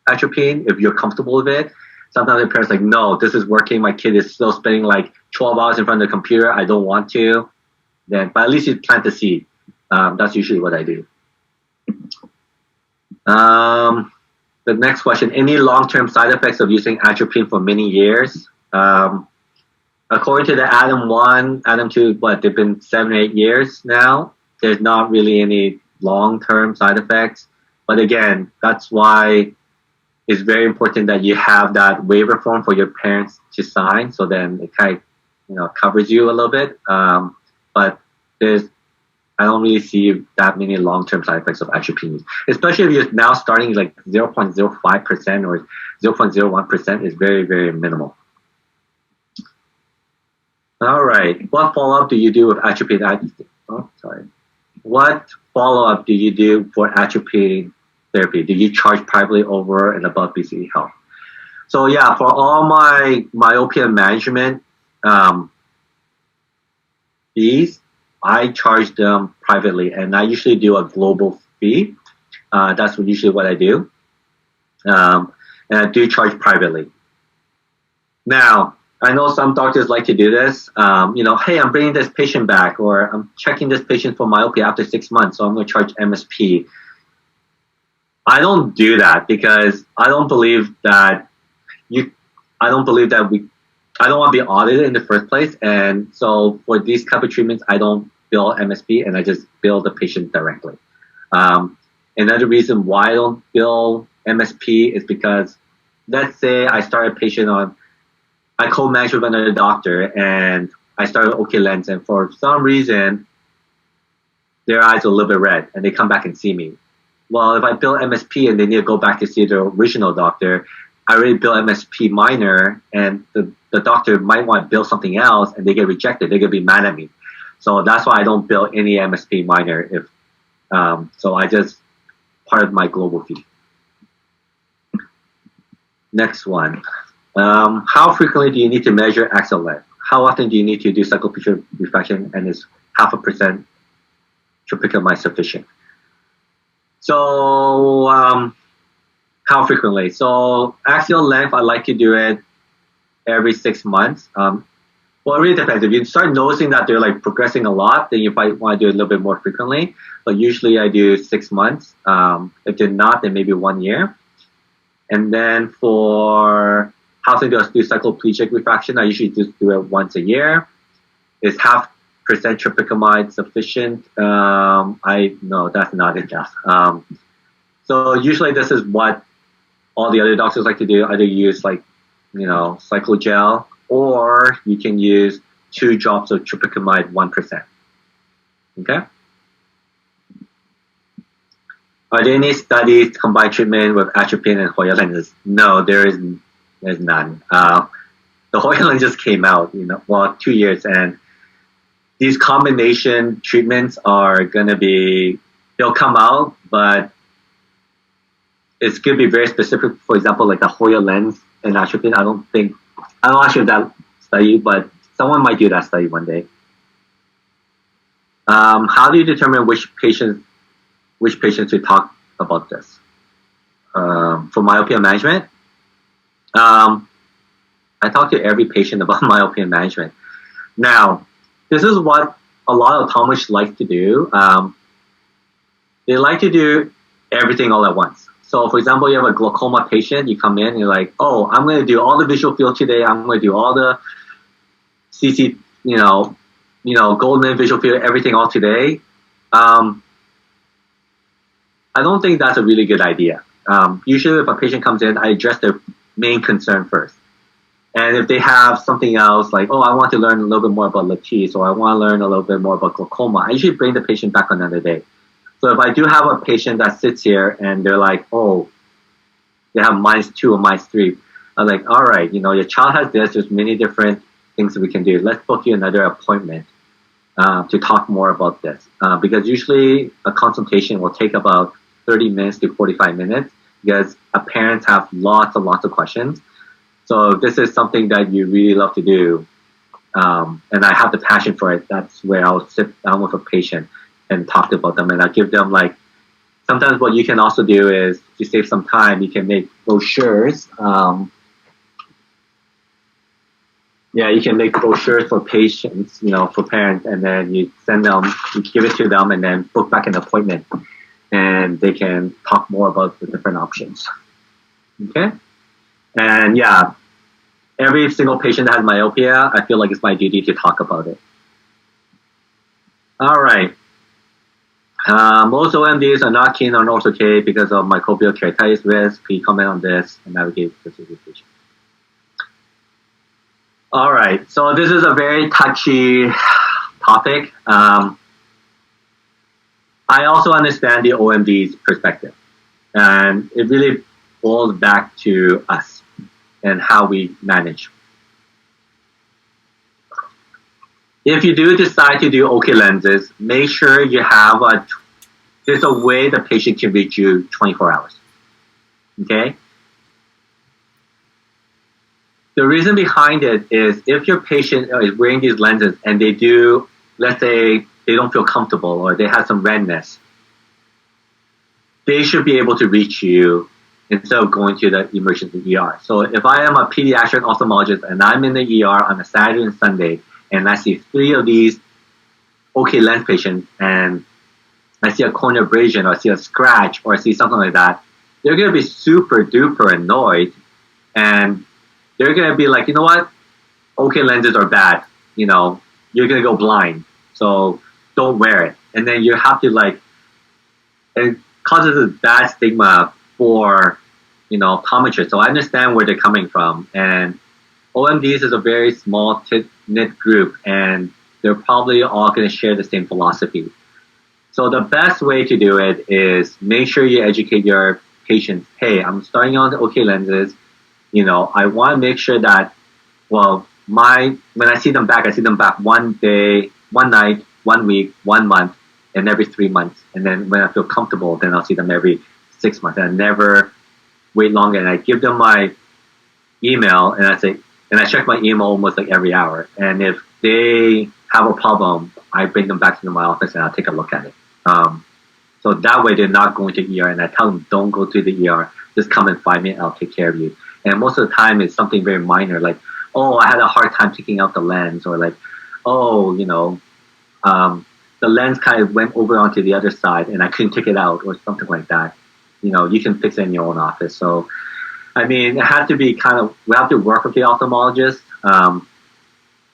atropine if you're comfortable with it. Sometimes the parents are like, no, this is working. My kid is still spending like 12 hours in front of the computer. I don't want to. But at least you plant the seed. That's usually what I do. The next question, any long-term side effects of using atropine for many years? According to the Adam 1, Adam 2, they've been 7 or 8 years now. There's not really any long-term side effects. But again, that's why it's very important that you have that waiver form for your parents to sign. So then it kind of, covers you a little bit. But I don't really see that many long-term side effects of atropine, especially if you're now starting like 0.05% or 0.01% is very, very minimal. All right. What follow-up do you do with atropine? What follow-up do you do for atropine therapy? Do you charge privately over and above BCE Health? So yeah, for all my myopia management fees, I charge them privately, and I usually do a global fee. That's usually what I do. And I do charge privately. Now, I know some doctors like to do this. Hey, I'm bringing this patient back, or I'm checking this patient for myopia after 6 months, so I'm going to charge MSP. I don't do that because I don't believe that I don't want to be audited in the first place. And so for these type of treatments, I don't bill MSP, and I just bill the patient directly. Another reason why I don't bill MSP is because, let's say I start a patient I co-manage with another doctor, and I started OK lens, and for some reason, their eyes are a little bit red, and they come back and see me. well, if I bill MSP and they need to go back to see the original doctor, I already bill MSP minor, and the doctor might want to bill something else, and they get rejected. They're gonna be mad at me. So that's why I don't bill any MSP minor. If so, I just part of my global fee. Next one. How frequently do you need to measure axial length? How often do you need to do cycloplegia refraction, and is 0.5% tropicamide sufficient? So how frequently? So axial length, I like to do it every 6 months. Well, it really depends. If you start noticing that they're like progressing a lot, then you might want to do it a little bit more frequently. But usually I do 6 months. If they're not, then maybe 1 year. And then for how to do cycloplegic refraction, I usually just do it once a year. Is 0.5% tropicamide sufficient? No, that's not enough. So usually this is what all the other doctors like to do. Either use like, cyclogel, or you can use 2 drops of tropicamide 1%. Okay? Are there any studies to combine treatment with atropine and Hoya lenses? No, there's none. The Hoya lens just came out, 2 years, and these combination treatments are gonna be, they'll come out, but it's gonna be very specific. For example, like the Hoya lens and atropine. I'm not sure of that study, but someone might do that study one day. How do you determine which patients to talk about this? For myopia management, I talk to every patient about myopia management. Now, this is what a lot of optometrists like to do. They like to do everything all at once. So, for example, you have a glaucoma patient, you come in, and you're like, oh, I'm going to do all the visual field today. I'm going to do all the CC, golden visual field, everything all today. I don't think that's a really good idea. Usually if a patient comes in, I address their main concern first. And if they have something else, like, oh, I want to learn a little bit more about lattice, or I want to learn a little bit more about glaucoma, I usually bring the patient back another day. So if I do have a patient that sits here and they're like, oh, they have -2 or -3, I'm like, all right, your child has this, there's many different things that we can do. Let's book you another appointment to talk more about this. Because usually a consultation will take about 30 minutes to 45 minutes, because parents have lots and lots of questions. So if this is something that you really love to do, and I have the passion for it, that's where I'll sit down with a patient and talk about them, and I'll give them, like, sometimes what you can also do is, to save some time, you can make brochures. You can make brochures for patients, for parents, and then you give it to them, and then book back an appointment, and they can talk more about the different options. Okay? And every single patient that has myopia, I feel like it's my duty to talk about it. All right. Most OMDs are not keen on Ortho-K because of microbial keratitis risk. Can you comment on this and navigate this with your patient? All right. So this is a very touchy topic. I also understand the OMD's perspective, and it really boils back to us and how we manage. If you do decide to do OK lenses, make sure you have there's a way the patient can reach you 24 hours. Okay? The reason behind it is if your patient is wearing these lenses and they do, let's say, they don't feel comfortable or they have some redness, they should be able to reach you instead of going to the emergency ER. So if I am a pediatric ophthalmologist and I'm in the ER on a Saturday and Sunday, and I see 3 of these OK lens patients, and I see a corneal abrasion, or I see a scratch, or I see something like that, they're going to be super duper annoyed, and they're going to be like, you know what? OK lenses are bad. You're going to go blind, so don't wear it. And then you have to it causes a bad stigma for, optometrists. So I understand where they're coming from, and OMDs is a very small knit group, and they're probably all going to share the same philosophy. So the best way to do it is make sure you educate your patients. Hey, I'm starting on the OK lenses. I want to make sure that, well, when I see them back, one day, one night, 1 week, 1 month, and every 3 months. And then when I feel comfortable, then I'll see them every 6 months. And I never wait longer. And I give them my email, and I check my email almost like every hour. And if they have a problem, I bring them back to my office and I'll take a look at it. So that way they're not going to ER, and I tell them, don't go to the ER. Just come and find me and I'll take care of you. And most of the time it's something very minor, like, oh, I had a hard time taking out the lens, or like, oh, the lens kind of went over onto the other side and I couldn't take it out, or something like that. You can fix it in your own office. So, it has to be we have to work with the ophthalmologist.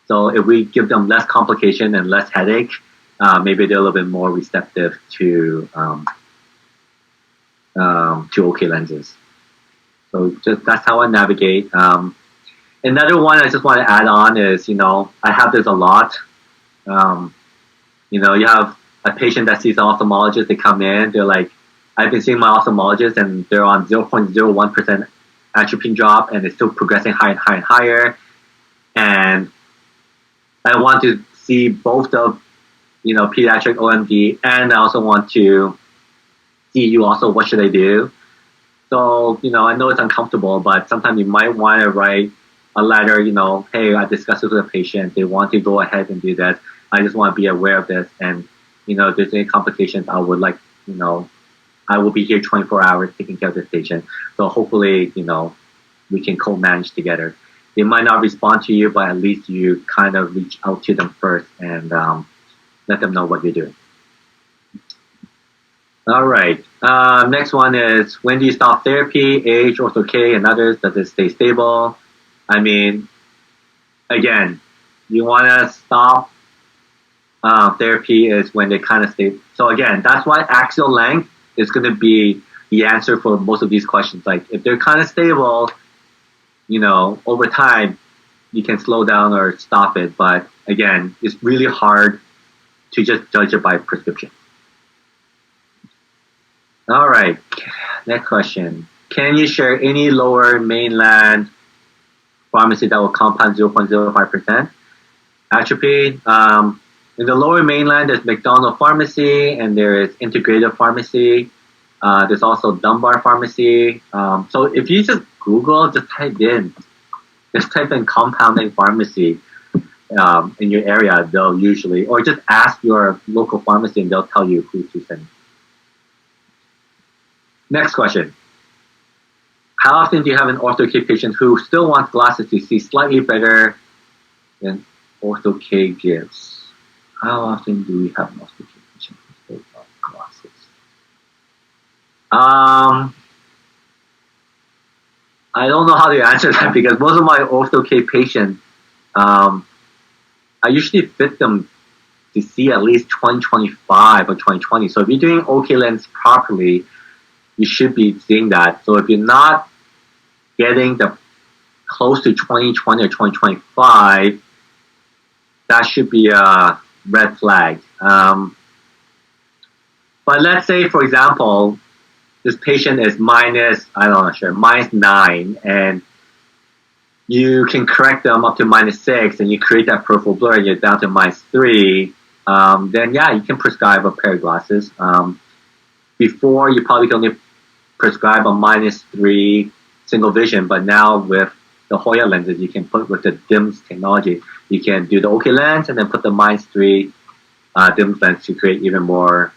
So if we give them less complication and less headache, maybe they're a little bit more receptive to OK lenses. So that's how I navigate. Another one I just want to add on is, I have this a lot. You have a patient that sees an ophthalmologist, they come in, they're like, I've been seeing my ophthalmologist and they're on 0.01% atropine drop and it's still progressing higher and higher and higher. And I want to see both the, pediatric OMD, and I also want to see you also, what should I do? So, I know it's uncomfortable, but sometimes you might want to write a letter, hey, I discussed this with a patient. They want to go ahead and do that. I just want to be aware of this. And, if there's any complications, I would like, I will be here 24 hours taking care of this patient. So hopefully, we can co-manage together. They might not respond to you, but at least you kind of reach out to them first and let them know what you're doing. All right. Next one is, when do you stop therapy? Age, Ortho-K, and others. Does it stay stable? Again, you want to stop therapy is when they kind of stay. So again, that's why axial length is going to be the answer for most of these questions. Like if they're kind of stable, over time, you can slow down or stop it. But again, it's really hard to just judge it by prescription. All right, next question. Can you share any lower mainland pharmacy that will compound 0.05% atropine? In the lower mainland, there's McDonald Pharmacy and there is Integrative Pharmacy. There's also Dunbar Pharmacy. So if you just Google, just type in compounding pharmacy in your area, they'll usually, or just ask your local pharmacy and they'll tell you who to send. Next question. How often do you have an Ortho-K patient who still wants glasses to see slightly better than Ortho-K gives? How often do we have an Ortho-K patient who still wants glasses? I don't know how to answer that because most of my Ortho-K patients, I usually fit them to see at least 20/25 or 20/20. So if you're doing OK lens properly, you should be seeing that. So if you're not getting the close to 20/20 or 20/25, that should be a red flag. But let's say, for example, this patient is minus 9, and you can correct them up to -6, and you create that peripheral blur, and you're down to -3. Then yeah, you can prescribe a pair of glasses. Before, you probably could only prescribe a -3 single vision, but now with the Hoya lenses, you can put with the DIMS technology, you can do the OK lens and then put the -3 DIMS lens to create even more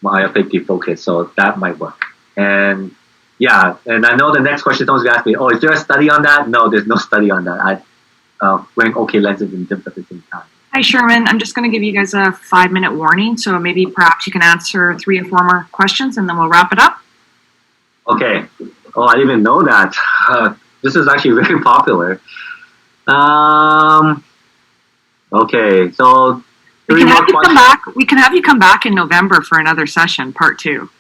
myopic defocus. So that might work. And yeah, and I know the next question someone's going to ask me, oh, is there a study on that? No, there's no study on that. Wearing OK lenses and DIMS at the same time. Hi, Sherman. I'm just going to give you guys a 5-minute warning. So maybe perhaps you can answer 3 or 4 more questions and then we'll wrap it up. Okay. Oh, I didn't even know that. This is actually very popular. Okay, so 3 more questions. We can have you come back in November for another session, part 2.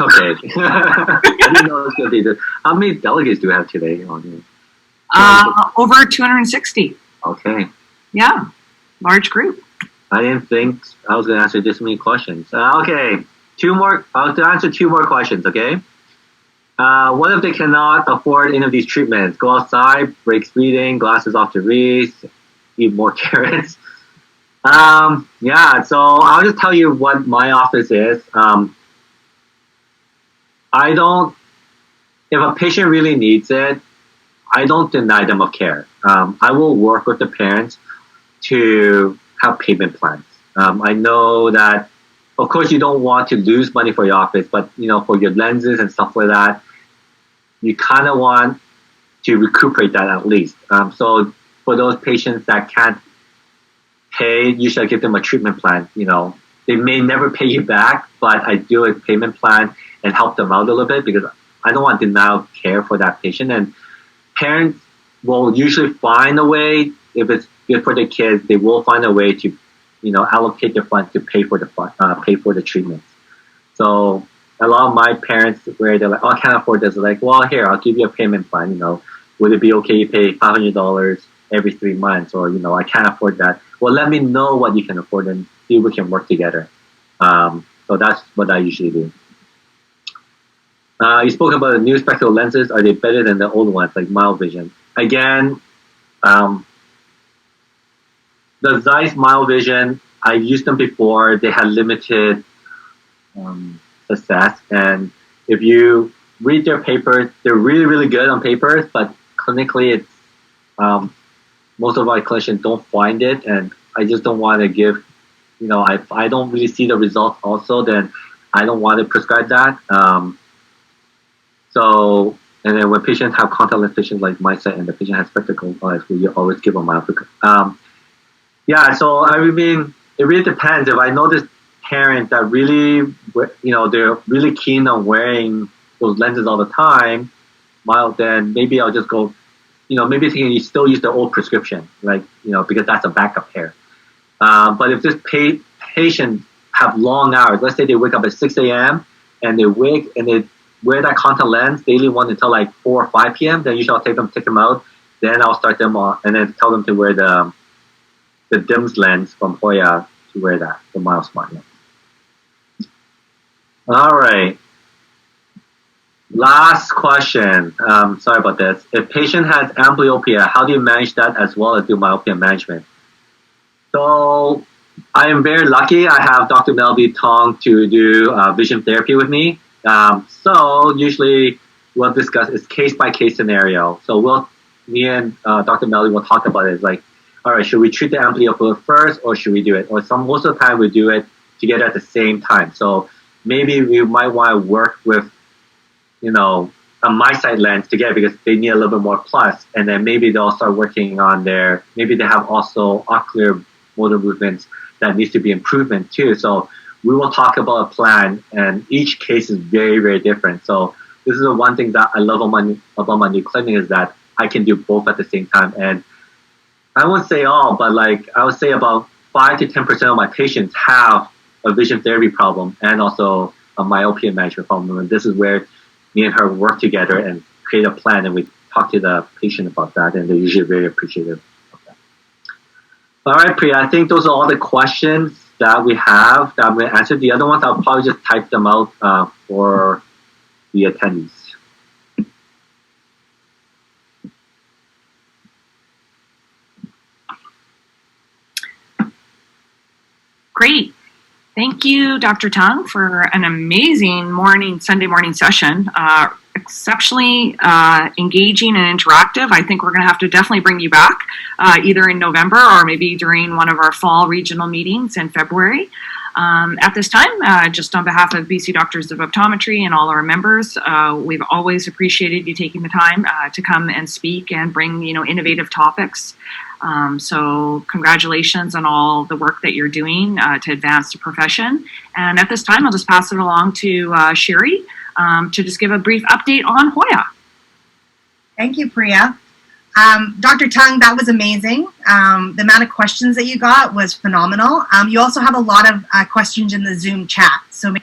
Okay. I didn't know it was going to be this. How many delegates do we have today on here? Over 260. Okay. Yeah, large group. I didn't think I was going to answer this many questions. Okay, two more. I'll answer two more questions, okay? What if they cannot afford any of these treatments? Go outside, breaks reading, glasses off to read, eat more carrots. Yeah, so I'll just tell you what my office is. I don't, if a patient really needs it, I don't deny them of care. I will work with the parents to have payment plans. I know that, of course, you don't want to lose money for your office, but for your lenses and stuff like that, you kind of want to recuperate that at least. So for those patients that can't pay, you should give them a treatment plan. They may never pay you back, but I do a payment plan and help them out a little bit because I don't want denial care for that patient. And parents will usually find a way, if it's good for their kids, they will find a way to, allocate their funds to pay for the treatments. So a lot of my parents, where they're like, "Oh, I can't afford this," they're like, "Well, here, I'll give you a payment plan. Would it be okay you pay $500 every 3 months, or I can't afford that. Well, let me know what you can afford and see if we can work together." So that's what I usually do. You spoke about the new spectacle lenses. Are they better than the old ones, like mild vision? Again, the Zeiss mild vision, I used them before. They had limited success. And if you read their papers, they're really, really good on papers, but clinically, it's most of our clinicians don't find it. And I just don't want to give, if I don't really see the results also, then I don't want to prescribe that. And then when patients have contact lens patients like myself and the patient has spectacle eyes, we always give them myopic. Yeah, so I mean, it really depends. If I know this parent that really, they're really keen on wearing those lenses all the time, then maybe I'll just go, maybe they can still use the old prescription, like, because that's a backup pair. But if this patient have long hours, let's say they wake up at 6 a.m. and they wear that contact lens daily one until like 4 or 5 p.m., then usually I'll take them out. Then I'll start them on and then tell them to wear the DIMS lens from Hoya, to wear that, the Mild Smart lens. All right. Last question. Sorry about this. If patient has amblyopia, how do you manage that as well as do myopia management? So I am very lucky. I have Dr. Melody Tung to do vision therapy with me. So usually we'll discuss it's case by case scenario. So me and Dr. Melody will talk about it. It's like, all right, should we treat the amblyopia first, or should we do it? Or most of the time we do it together at the same time. So maybe we might want to work with, a MiSight lens together because they need a little bit more plus, and then maybe they'll start working on maybe they have also ocular motor movements that needs to be improvement too. So we will talk about a plan, and each case is very, very different. So this is the one thing that I love about my new clinic is that I can do both at the same time. And I won't say all, but I would say about 5 to 10% of my patients have a vision therapy problem and also a myopia management problem. And this is where me and her work together and create a plan, and we talk to the patient about that, and they're usually very appreciative of that. All right, Priya, I think those are all the questions that we have that I'm going to answer. The other ones, I'll probably just type them out for the attendees. Great. Thank you, Dr. Tung, for an amazing Sunday morning session. Exceptionally engaging and interactive. I think we're going to have to definitely bring you back either in November or maybe during one of our fall regional meetings in February. At this time, just on behalf of BC Doctors of Optometry and all our members, we've always appreciated you taking the time to come and speak and bring innovative topics. So congratulations on all the work that you're doing to advance the profession. And at this time, I'll just pass it along to Sherry to just give a brief update on Hoya. Thank you, Priya. Dr. Tung, that was amazing. The amount of questions that you got was phenomenal. You also have a lot of questions in the Zoom chat. So